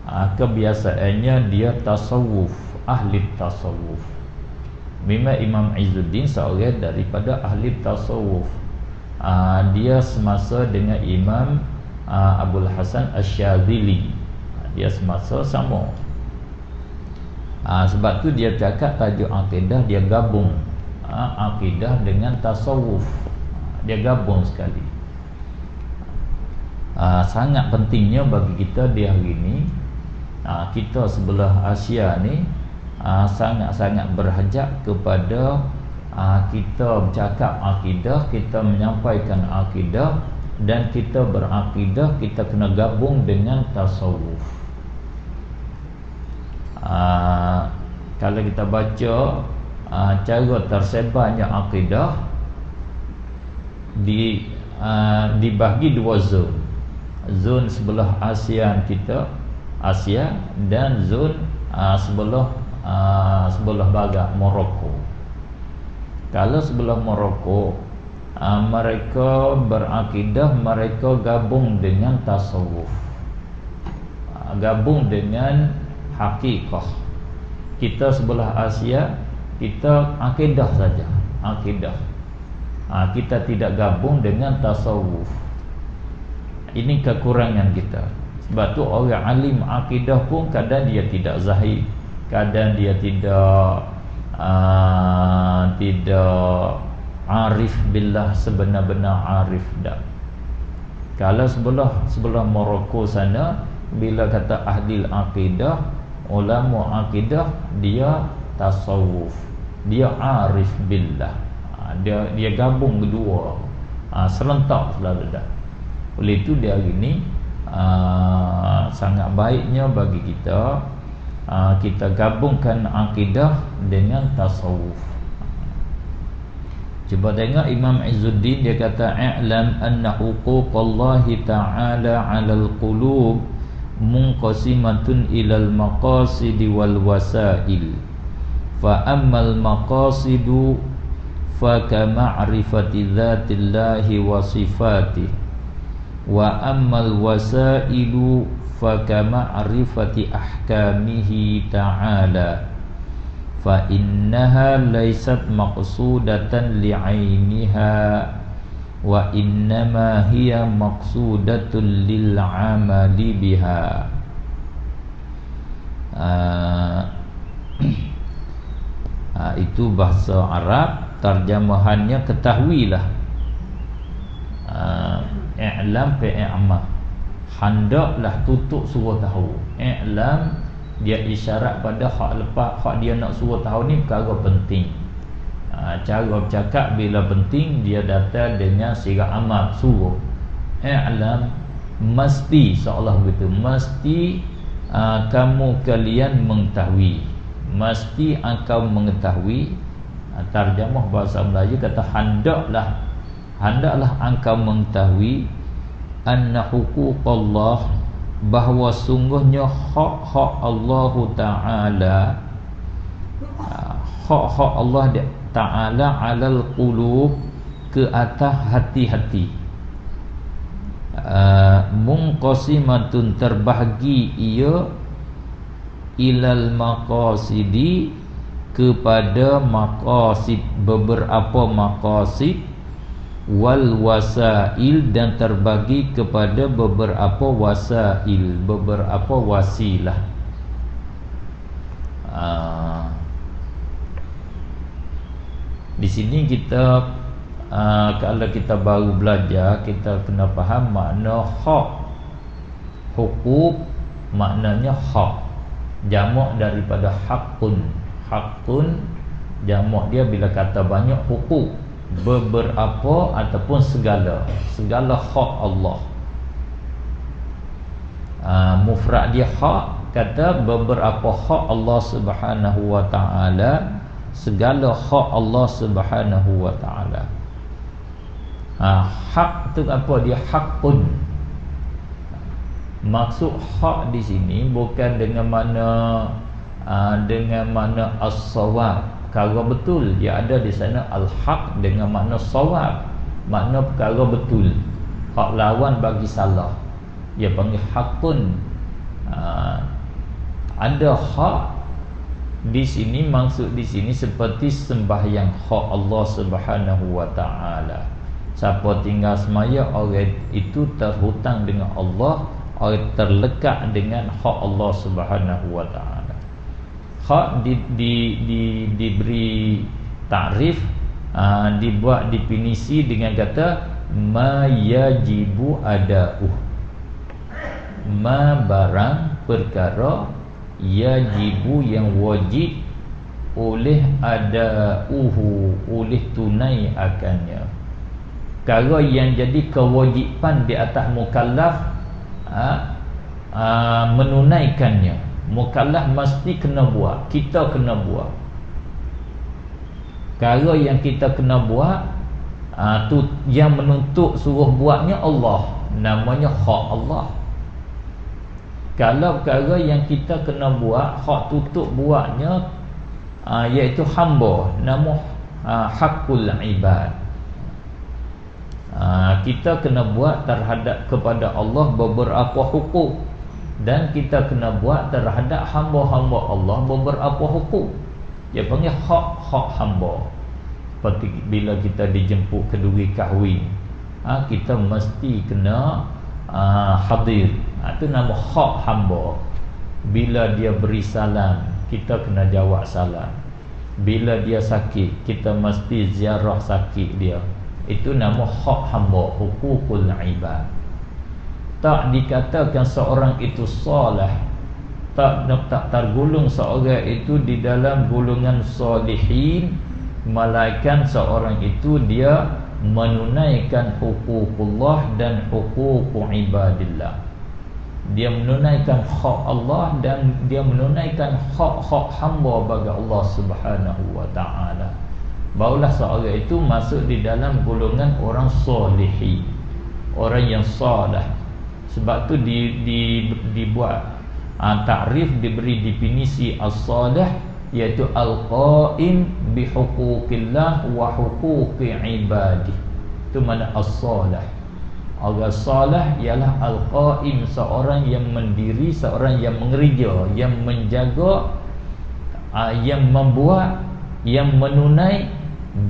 kebiasaannya dia tasawuf, ahli tasawuf. Memang Imam Izzuddin seorang daripada ahli tasawuf. Dia semasa dengan Imam Abul Hasan Asy-Syadzili. Dia semasa sama. Sebab tu dia cakap tajuk akidah, dia gabung akidah dengan tasawuf. Dia gabung sekali. Sangat pentingnya bagi kita di hari ini. Kita sebelah Asia ni sangat-sangat berhajat kepada kita bercakap akidah, kita menyampaikan akidah, dan kita berakidah, kita kena gabung dengan tasawuf. Kalau kita baca cara tersebarnya akidah, dibagi dua zon. Zon sebelah ASEAN kita, Asia, dan zon sebelah barat Morocco. Kalau sebelah Morocco, mereka berakidah, mereka gabung dengan tasawuf, gabung dengan hakikah. Kita sebelah Asia, kita akidah saja, akidah. Kita tidak gabung dengan tasawuf. Ini kekurangan kita. Sebab tu orang alim akidah pun kadang dia tidak zahid, kadang dia tidak tidak arif billah, sebenar-benar arif dah. Kalau sebelah Morocco sana, bila kata ahli akidah, ulama akidah, dia tasawuf, dia arif billah. Dia gabung kedua, serentak selalu dah. Oleh itu dia hari ni sangat baiknya bagi kita, kita gabungkan akidah dengan tasawuf. Cuba tengok Imam Izzuddin, dia kata i'lam anna huquqallahi ta'ala 'alal qulub munqasimatun ilal maqasidi wal wasail. Fa ammal maqasidu fa kama'rifati dzatillahi wa sifatihi, wa ammal wasailu fa kama'rifati ahkamihi ta'ala. Fa innaha laysat maqsudatan li'ainiha wa innama hiya maqsudatun lil 'amali biha. Itu bahasa Arab, terjemahannya ketahuilah. I'lam fi'amah, hendaklah tutup suruh tahu. I'lam dia isyarat pada hak lepas, hak dia nak suruh tahu ni perkara penting. Cara bercakap bila penting, dia datang dengan sirah amat suruh. I'lam, mesti, seolah begitu, mesti kamu kalian mengetahui, mesti engkau mengetahui. Terjemah bahasa Melayu kata hendaklah engkau mengetahui anna huquqallah, bahawa sungguhnya hak-hak Allah Ta'ala, hak-hak Allah Ta'ala 'alal qulub, ke atas hati-hati. Munqasimatun, terbahagi ia, ilal maqasidi, kepada maqasid, beberapa maqasid, wal wasail, dan terbagi kepada beberapa wasail, beberapa wasilah. Di sini kita kalau kita baru belajar, kita kena faham makna hak. Hukuk maknanya hak, jamak daripada haqqun. Haqqun jamak dia bila kata banyak, hukuk beberapa ataupun segala hak Allah. Mufrad dia hak, kata beberapa hak Allah Subhanahu wa ta'ala, segala hak Allah Subhanahu wa ta'ala. Hak tu apa dia? Haqqun. Maksud hak di sini bukan dengan mana as-shawab, perkara betul. Dia ada di sana al-haq dengan makna sawab, makna perkara betul. Hak lawan bagi salah, dia panggil haqqun. Ada hak di sini, maksud di sini seperti sembahyang, hak Allah Subhanahu wa ta'ala. Siapa tinggal semaya, orang itu terhutang dengan Allah, orang terlekat dengan hak Allah Subhanahu wa ta'ala. Hak diberi takrif, dibuat definisi dengan kata ma yajibu ada'uh. Ma barang perkara, yajibu yang wajib, oleh ada'uhu, oleh tunai akannya. Perkara yang jadi kewajipan di atas mukallaf menunaikannya. Mukallaf mesti kena buat, kita kena buat. Perkara yang kita kena buat, tu yang menuntut suruh buatnya Allah, namanya hak Allah. Kalau perkara yang kita kena buat, hak tutup buatnya, iaitu hamba, nama haqqul ibad. Kita kena buat terhadap kepada Allah beberapa hukuk, dan kita kena buat terhadap hamba-hamba Allah beberapa hukuk. Dia panggil hak hamba. Seperti bila kita dijemput keduri kahwin, kita mesti kena hadir. Itu nama hak hamba. Bila dia beri salam, kita kena jawab salam. bila dia sakit kita mesti ziarah sakit dia. Itu nama hak hamba, hukukul ibad. Tak dikatakan seorang itu soleh, tak tergolong seorang itu di dalam golongan solihin, melainkan seorang itu dia menunaikan hukukullah dan hukukul ibadillah. Dia menunaikan hak Allah dan dia menunaikan hak-hak hamba bagi Allah Subhanahu wa ta'ala. Barulah seorang itu masuk di dalam golongan orang solihin, orang yang soleh. Sebab tu dibuat takrif, diberi definisi as-salih, iaitu al-qaim bi huquqillah wa huquqi ibadih. Itu mana as-salih. Orang salih ialah al-qaim, seorang yang mendiri, seorang yang mengerja, yang menjaga, yang membuat, yang menunai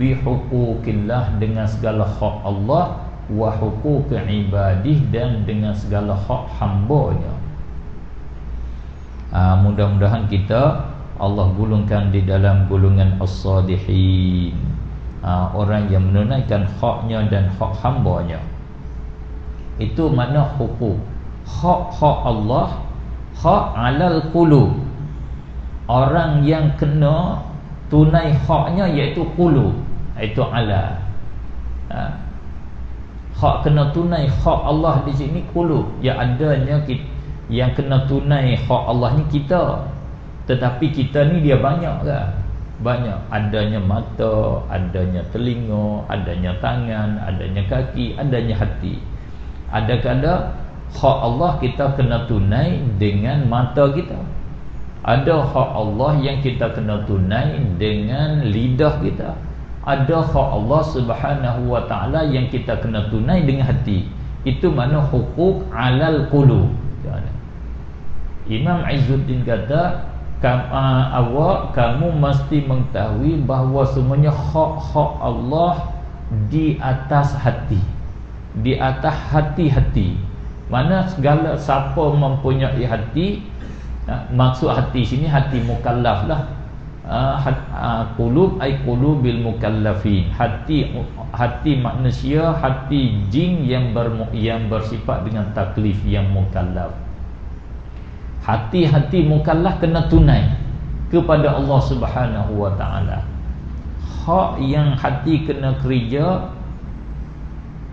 bi huquqillah, dengan segala hak Allah, wa huquqi ibadih, dan dengan segala hak hamba-Nya. Mudah-mudahan kita Allah golongkan di dalam golongan as-salihin, orang yang menunaikan haknya dan hak hamba-Nya. Itu makna hukuk. Hak Allah, hak alal qulub. Orang yang kena tunai haknya iaitu qulub, iaitu ala. Hak kena tunai hak Allah di sini qulub. Yang adanya yang kena tunai hak Allah ni kita. Tetapi kita ni dia banyak kan? Banyak. Adanya mata, adanya telinga, adanya tangan, adanya kaki, adanya hati. Ada-ada hak Allah kita kena tunai dengan mata kita. Ada hak Allah yang kita kena tunai dengan lidah kita. Ada hak Allah Subhanahu wa ta'ala yang kita kena tunai dengan hati. Itu mana hukuk alal qulub. Imam Izzuddin kata, kamu mesti mengetahui bahawa semuanya hak-hak Allah di atas hati, di atas hati-hati. Mana segala siapa mempunyai hati, maksud hati sini hati mukallaf lah. Qulub ay qulubil mukallafin, hati manusia, hati jin yang bersifat dengan taklif, yang mukallaf. Hati-hati mukallaf kena tunai kepada Allah Subhanahu wa ta'ala. Hak yang hati kena kerja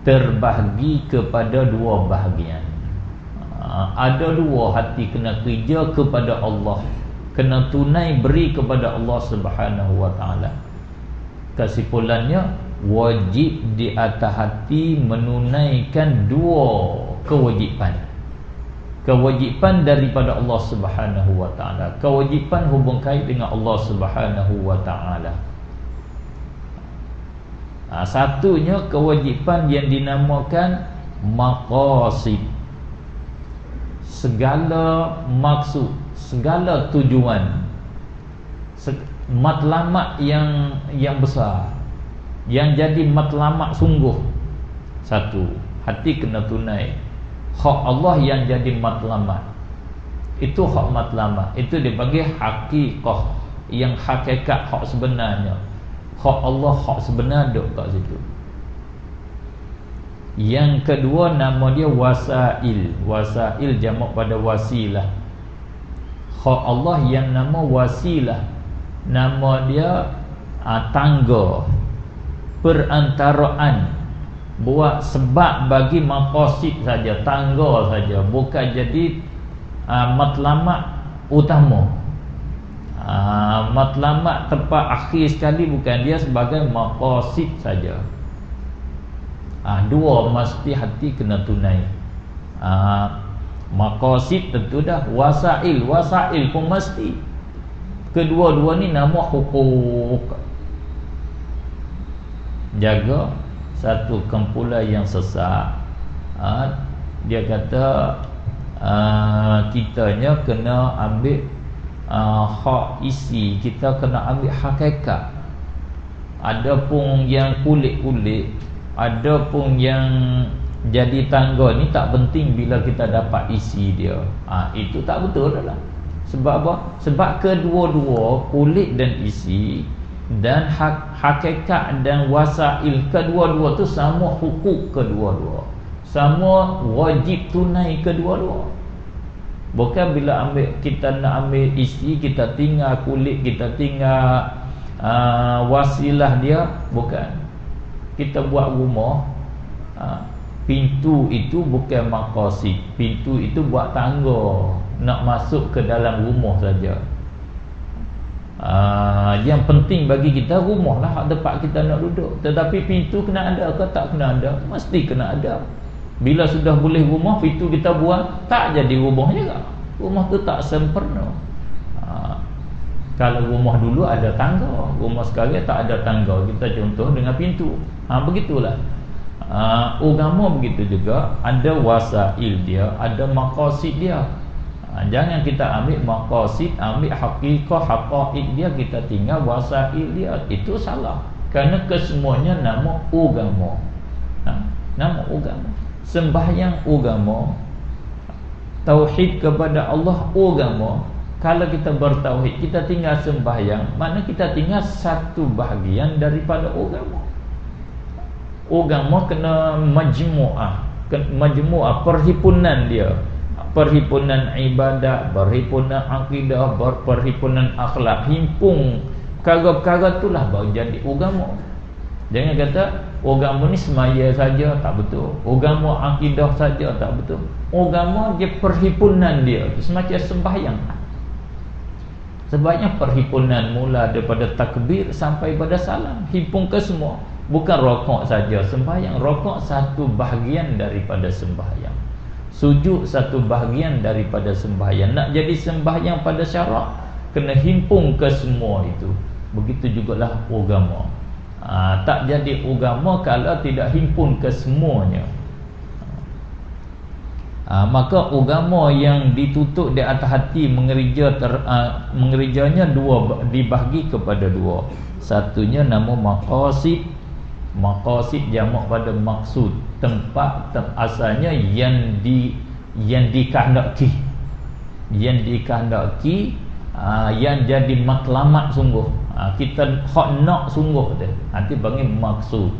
terbahagi kepada dua bahagian. Ada dua hati kena kerja kepada Allah, kena tunai beri kepada Allah Subhanahu wa ta'ala. Kesimpulannya, wajib di atas hati menunaikan dua kewajipan. Kewajipan daripada Allah Subhanahu wa ta'ala, kewajipan hubung kait dengan Allah Subhanahu wa ta'ala. Satunya kewajipan yang dinamakan maqasid. Segala maksud, segala tujuan, matlamat yang besar, yang jadi matlamat sungguh. Satu, hati kena tunai hak Allah yang jadi matlamat. Itu hak matlamat, itu dipanggil hakikah, yang hakikat, hak sebenarnya. Hak Allah, hak sebenar duduk kat situ. Yang kedua nama dia wasail. Wasail jamak pada wasilah. Hak Allah yang nama wasilah, nama dia tangga, perantaraan, buat sebab bagi maqasid saja, tangga saja, bukan jadi matlamat utama. Matlamat tempat akhir sekali, bukan, dia sebagai maqasid saja. Dua mesti hati kena tunai. Maqasid tentu dah, wasail pun mesti. Kedua-dua ni nama hukuk. Jaga satu kumpulan yang sesat. Dia kata kitanya kena ambil hak isi, kita kena ambil hakikat. Ada pun yang kulit-kulit, ada pun yang jadi tangga ni tak penting bila kita dapat isi dia. Itu tak betul lah. Sebab apa? Sebab kedua-dua kulit dan isi dan hakikat dan wasail kedua-dua tu sama hukuk kedua-dua, sama wajib tunai kedua-dua. Bukan bila kita nak ambil isteri, kita tinggal kulit, kita tinggal wasilah dia. Bukan. Kita buat rumah, pintu itu bukan maqasid. Pintu itu buat tangga nak masuk ke dalam rumah saja. Yang penting bagi kita rumah lah tempat kita nak duduk. Tetapi pintu kena ada ke tak kena ada? Mesti kena ada. Bila sudah boleh rumah, pintu kita buat, tak jadi rumah juga. Rumah tu tak sempurna. Kalau rumah dulu ada tangga, rumah sekarang tak ada tangga. Kita contoh dengan pintu. Begitulah. Agama begitu juga. Ada wasail dia, ada maqasid dia. Jangan kita ambil maqasid, ambil hakikah, haqaiq dia, kita tinggal wasail dia. Itu salah. Kerana kesemuanya nama agama. Nama agama. Sembahyang agama, tauhid kepada Allah agama. Kalau kita bertauhid, kita tinggal sembahyang, mana kita tinggal satu bahagian daripada agama. Agama kena majmu'ah, perhimpunan dia. Perhimpunan ibadat, perhimpunan akidah, perhimpunan akhlak. Himpun perkara-perkara itulah baru jadi agama. Jangan kata agama ni semaya saja, tak betul. Agama akidah saja, tak betul. Agama dia perhimpunan dia, semacam sembahyang. Sembahyang perhimpunan mula daripada takbir sampai pada salam, himpun ke semua. Bukan rokok saja sembahyang. Rokok satu bahagian daripada sembahyang. Sujud satu bahagian daripada sembahyang. Nak jadi sembahyang pada syarak, kena himpun ke semua itu. Begitu jugalah agama. Tak jadi agama kalau tidak himpun ke semuanya. Maka agama yang ditutup di atas hati mengerjanya dua, dibahagi kepada dua. Satunya nama maqasid. Maqasid jamak pada maksud, tempat asalnya yang dikehendaki, yang jadi matlamat sungguh. Kita hak nak sungguh tu, nanti panggil maksud.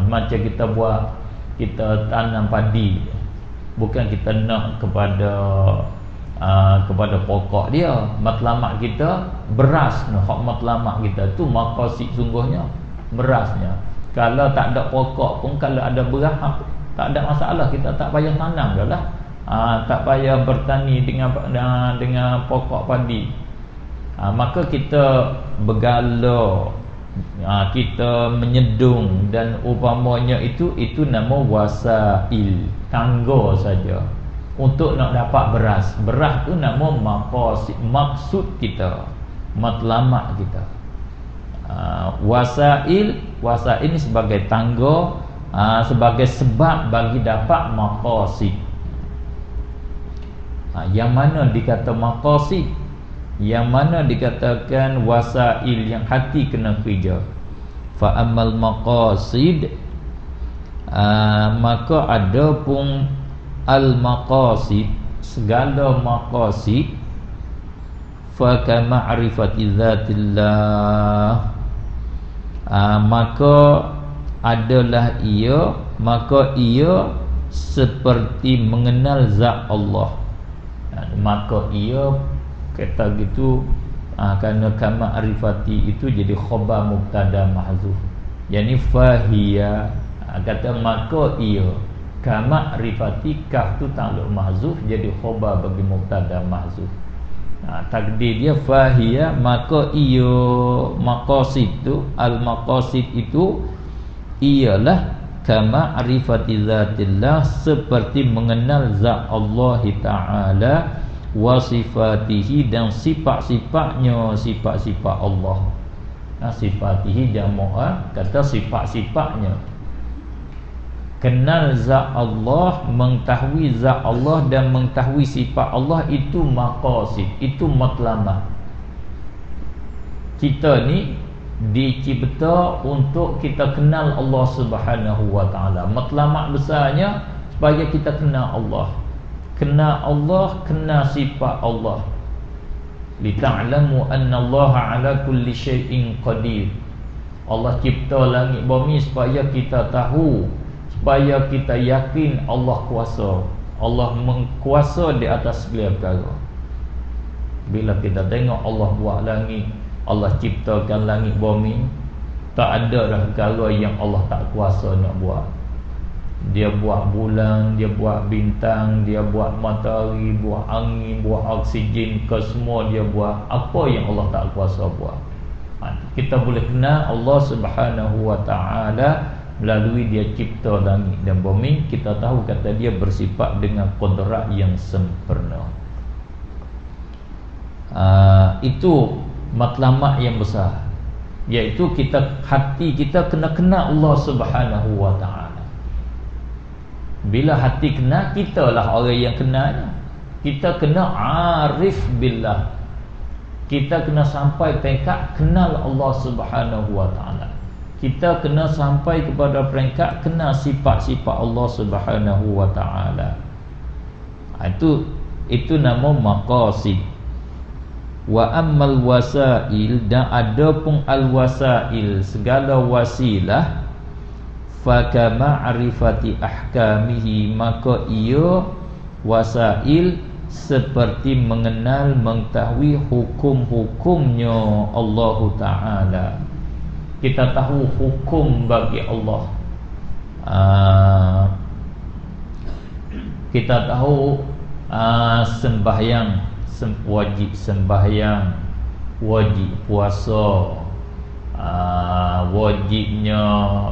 Macam kita buat, kita tanam padi, bukan kita nak kepada pokok dia. Matlamat kita beras, hak matlamat kita tu maqasid sungguhnya berasnya. Kalau tak ada pokok pun, kalau ada beras, tak ada masalah, kita tak payah tanam dah lah. Tak payah bertani dengan pokok padi. Maka kita bergalau, kita menyedung dan umpamanya itu nama wasail, tangga saja untuk nak dapat beras. Beras tu nama maqasid, maksud kita, matlamat kita. Wasail ini sebagai tangga, sebagai sebab bagi dapat maqasid. Yang mana dikata maqasid, yang mana dikatakan wasail, yang hati kena kerja. Fa ammal maqasid, maka ada pun al maqasid, segala maqasid. Fa ka ma'rifati dzatillah, maka adalah ia, maka ia seperti mengenal zat Allah. Maka ia kata gitu, kerana kama arifati itu jadi khabar mubtada mahzuf. Yani fahiya, kata maka ia, kama arifati, kaf tu ta'alluq mahzuf, jadi khabar bagi mubtada mahzuf. Takdir dia fahiya, maka ia, maqasid tu, al maqasid itu ialah kama arifati zatillah, seperti mengenal zat Allah Ta'ala, wa sifatihi, dan sifat-sifatnya, sifat-sifat Allah. Sifatihi jamak, kata sifat-sifatnya. Kenal zat Allah, mengetahui zat Allah dan mengetahui sifat Allah, itu maqasid, itu matlamat. Kita ni dicipta untuk kita kenal Allah Subhanahu wa ta'ala. Matlamat besarnya supaya kita kenal Allah. Kenal Allah, kenal sifat Allah. lita'lamu anna Allah ala kulli syai'in qadir. Allah cipta langit bumi supaya kita tahu, supaya kita yakin Allah kuasa. Allah mengkuasa di atas segala perkara. Bila kita tengok Allah buat langit, Allah ciptakan langit bumi, tak ada dah perkara yang Allah tak kuasa nak buat. Dia buat bulan, dia buat bintang, dia buat matahari, buat angin, buat oksigen, ke semua dia buat. Apa yang Allah tak kuasa buat? Kita boleh kenal Allah Subhanahu wa ta'ala melalui dia cipta langit dan bumi. Kita tahu kata dia bersifat dengan qudrat yang sempurna. Itu matlamat yang besar, iaitu hati kita kena kenal Allah Subhanahu wa ta'ala. Bila hati kenal, kita lah orang yang kenalnya. Kita kena arif billah. Kita kena sampai peringkat kenal Allah Subhanahu wa ta'ala. Kita kena sampai kepada peringkat kenal sifat-sifat Allah Subhanahu wa ta'ala. Itu nama maqasid. Wa ammal wasail, dan ada pun al-wasail, segala wasilah, fa ma'rifati ahkamihi, maka ia wasail seperti mengenal, mengetahui hukum-hukumnya Allah Ta'ala. Kita tahu hukum bagi Allah. Kita tahu sembahyang, wajib sembahyang, wajib puasa, wajibnya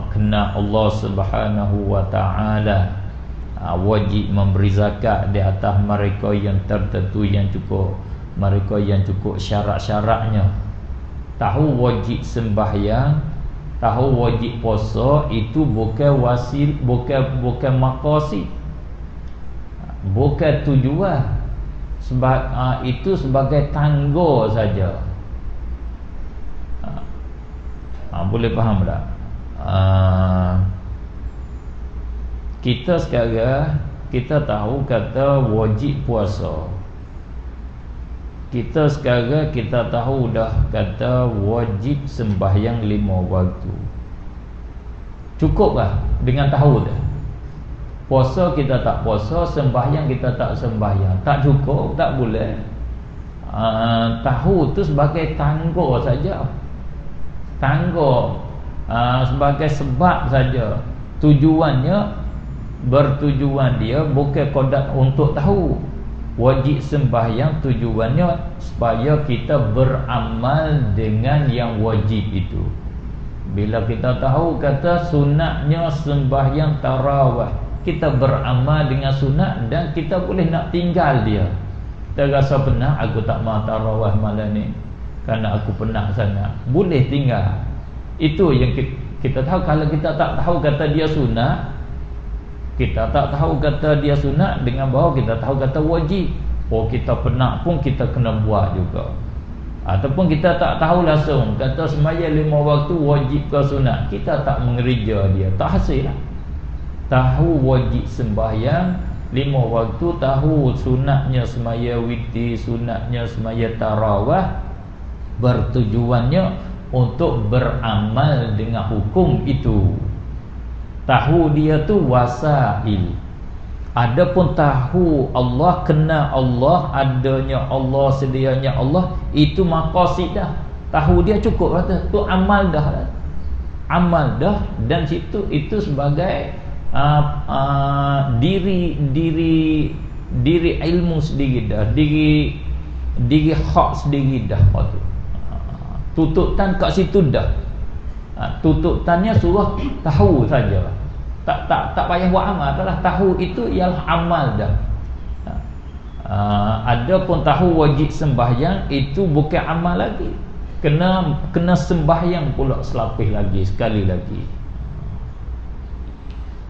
kena Allah Subhanahu wa ta'ala, wajib memberi zakat di atas mereka yang tertentu, yang cukup, mereka yang cukup syarat-syaratnya. Tahu wajib sembahyang, tahu wajib puasa, itu bukan wasil, bukan maqasid, bukan tujuan. Itu sebagai tangga saja. Boleh faham tak? Kita sekarang, kita tahu kata wajib puasa. Kita sekarang kita tahu dah kata wajib sembahyang 5 waktu. Cukup lah dengan tahu dah. Puasa kita tak puasa, sembahyang kita tak sembahyang. Tak cukup, tak boleh. Tahu tu sebagai tangga saja. Tangga, sebagai sebab saja. Tujuannya, bertujuan dia bukan kodak untuk tahu. Wajib sembahyang tujuannya supaya kita beramal dengan yang wajib itu. Bila kita tahu kata sunatnya sembahyang tarawih, kita beramal dengan sunat dan kita boleh nak tinggal dia. Kita rasa penat, aku tak mahu tarawih malam ni kerana aku penat sangat, boleh tinggal. Itu yang kita tahu. Kalau kita tak tahu kata dia sunat, kita tak tahu kata dia sunat, dengan bahawa kita tahu kata wajib, kita penat pun kita kena buat juga. Ataupun kita tak tahu langsung kata sembahyang 5 waktu wajib ke sunat, kita tak mengerja dia, tak hasil lah. Tahu wajib sembahyang 5 waktu, tahu sunatnya sembahyang witir, sunatnya sembahyang tarawih, bertujuannya untuk beramal dengan hukum itu. Tahu dia tu wasail. Adapun tahu Allah, kenal Allah, adanya Allah, sedianya Allah, itu maqasid dah. Tahu dia cukup kata, tu amal dah. Amal dah, dan situ itu sebagai diri ilmu sendiri dah, diri hak sendiri dah. Tututan kat situ dah. Tututannya suruh tahu saja. Tak payah buat amal, adalah tahu itu ialah amal dah. Adapun tahu wajib sembahyang itu bukan amal lagi. Kena sembahyang pula selapis lagi, sekali lagi.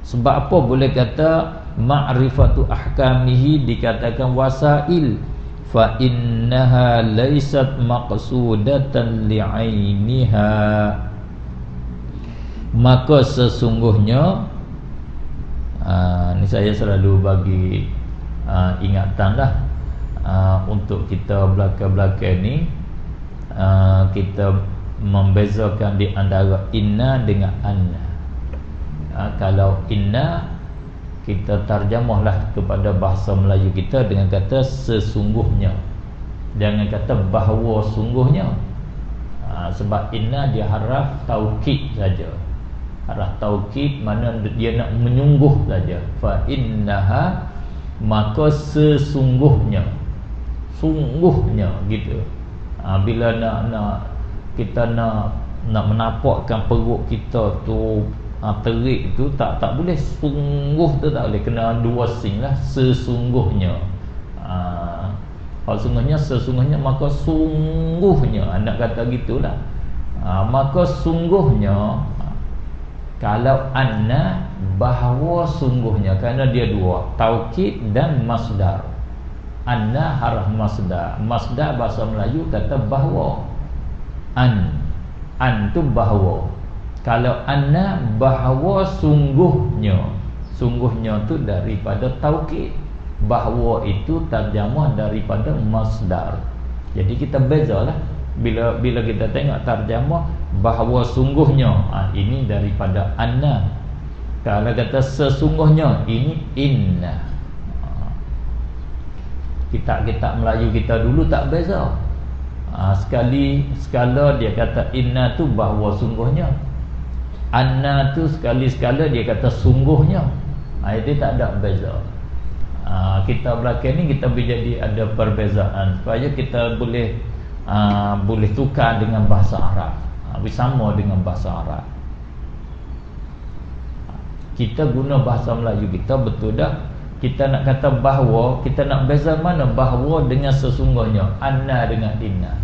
Sebab apa boleh kata ma'rifatu ahkamihi dikatakan wasail? Fa innaha laysat maqsudatan li'ainiha. Maka sesungguhnya, ni saya selalu bagi ingatan lah, untuk kita belakang-belakang ni kita membezakan di antara inna dengan anna. Kalau inna kita tarjamahlah kepada bahasa Melayu kita dengan kata sesungguhnya, jangan kata bahawa sungguhnya. Sebab inna dia haraf taukid saja. Haraf taukid mana dia nak menyungguh saja. Fa innaha, maka sesungguhnya, sungguhnya gitu. Bila kita nak menapakkan perut kita tu terik tu tak boleh sungguh tu, tak boleh, kena dua sin lah. Sesungguhnya, kalau sesungguhnya maka sungguhnya, nak kata gitulah. Maka sungguhnya, kalau anna bahawa sungguhnya, kerana dia dua, taukid dan masdar. Anna haraf masdar. Masdar bahasa Melayu kata bahawa. An tu bahawa. Kalau anna bahawa sungguhnya. Sungguhnya tu daripada taukid. Bahawa itu terjemah daripada masdar. Jadi kita bezalah. Bila kita tengok terjemah bahawa sungguhnya, ini daripada anna. Kalau kata sesungguhnya, ini inna. Kitab-kitab Melayu kita dulu tak beza. Sekala dia kata inna tu bahawa sungguhnya. Anna tu sekali-sekala dia kata sungguhnya. Itu tak ada beza. Kita belakang ni kita jadi ada perbezaan supaya kita boleh tukar dengan bahasa Arab. Bersama dengan bahasa Arab. Kita guna bahasa Melayu kita betul dah. Kita nak kata bahawa, kita nak beza mana bahawa dengan sesungguhnya, anna dengan inna.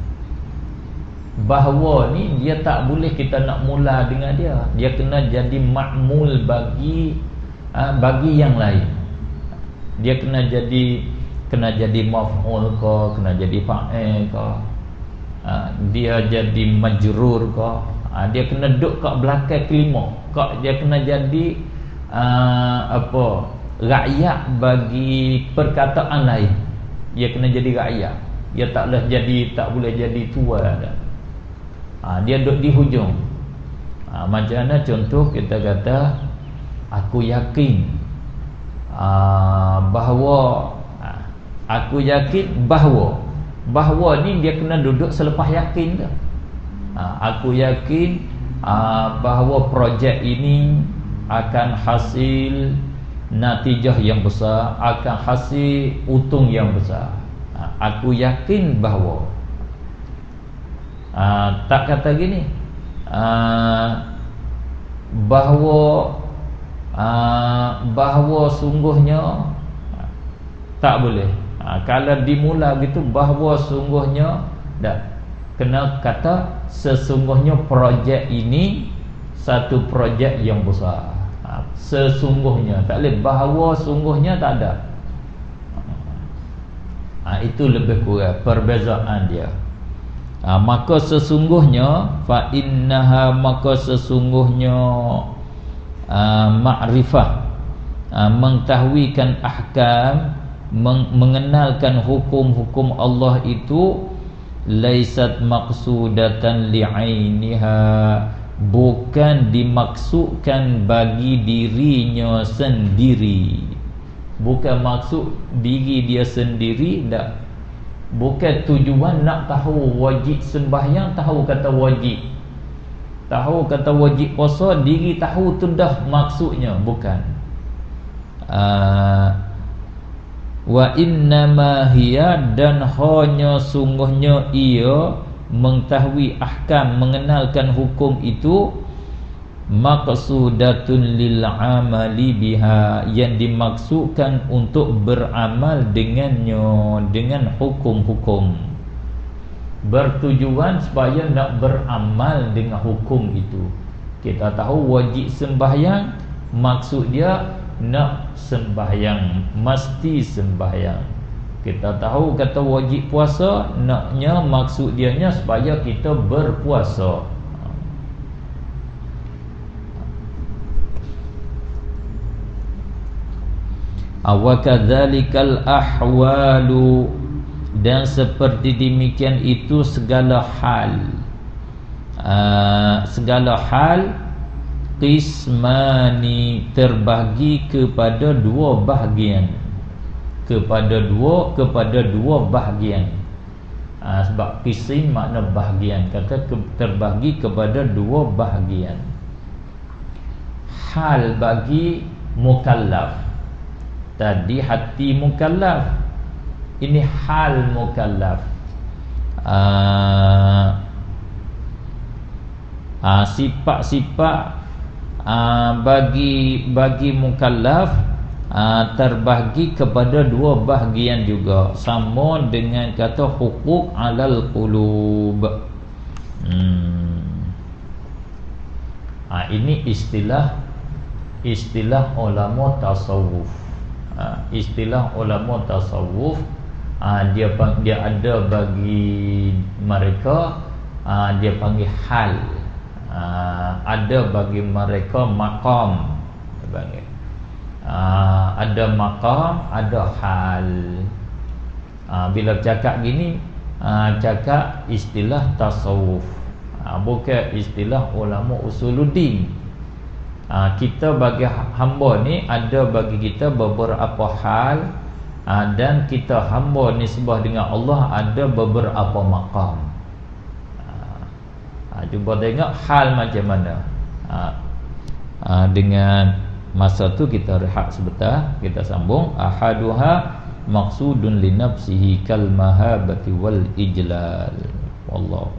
Bahawa ni dia tak boleh kita nak mula dengan dia. Dia kena jadi ma'mul bagi yang lain. Dia kena jadi maf'ul ke, kena jadi fa'il ke, dia jadi majrur ke, dia kena duduk kat belakang kelima, dia kena jadi rakyat bagi perkataan lain. Dia kena jadi rakyat. Dia tak boleh jadi tua dah. Dia duduk di hujung. Macam mana contoh kita kata aku yakin bahawa, aku yakin bahawa ni dia kena duduk selepas yakin tu. Aku yakin bahawa projek ini akan hasil natijah yang besar, akan hasil untung yang besar. Aku yakin bahawa. Tak kata gini, bahawa sungguhnya, tak boleh. Kalau dimula gitu bahawa sungguhnya, dah kena kata sesungguhnya projek ini satu projek yang besar. Sesungguhnya, tak boleh bahawa sungguhnya, tak ada. Itu lebih kurang perbezaan dia. Maka sesungguhnya, fa innaha, maka sesungguhnya ma'rifah, mengetahuikan ahkam, mengenalkan hukum-hukum Allah itu, laisat maqsudatan li'ainiha, bukan dimaksudkan bagi dirinya sendiri. Bukan maksud diri dia sendiri, tak. Bukan tujuan nak tahu wajib sembahyang, tahu kata wajib, tahu kata wajib puasa, diri tahu tu dah maksudnya. Bukan. Wa innama hiya, dan hanya sungguhnya ia, mengetahui ahkam, mengenalkan hukum itu, maqsudatun lil amali biha, yang dimaksudkan untuk beramal dengannya, dengan hukum-hukum. Bertujuan supaya nak beramal dengan hukum itu. Kita tahu wajib sembahyang, maksud dia nak sembahyang, mesti sembahyang. Kita tahu kata wajib puasa, naknya maksud dianya supaya kita berpuasa. Wa kadzalikal ahwalu, Dan seperti demikian itu segala hal. Segala hal qismani, terbahagi kepada dua bahagian. Kepada dua bahagian. Sebab qism makna bahagian, kata terbahagi kepada dua bahagian. Hal bagi mukallaf, tadi hati mukallaf, ini hal mukallaf. Sifat-sifat bagi mukallaf terbahagi kepada dua bahagian juga, sama dengan kata huquq alal qulub. Ini istilah ulama tasawuf. Istilah ulama tasawuf, dia ada bagi mereka, dia panggil hal. Ada bagi mereka maqam, dia panggil. Ada maqam, ada hal. Bila cakap gini, cakap istilah tasawuf, bukan istilah ulama usuluddin. Kita bagi hamba ni, ada bagi kita beberapa hal, dan kita hamba nisbah dengan Allah ada beberapa maqam. Cuba tengok hal macam mana. Dengan masa tu kita rehat sebentar, kita sambung. Ahaduha maqsudun li nafsihi kal mahabati wal ijlal. Wallahu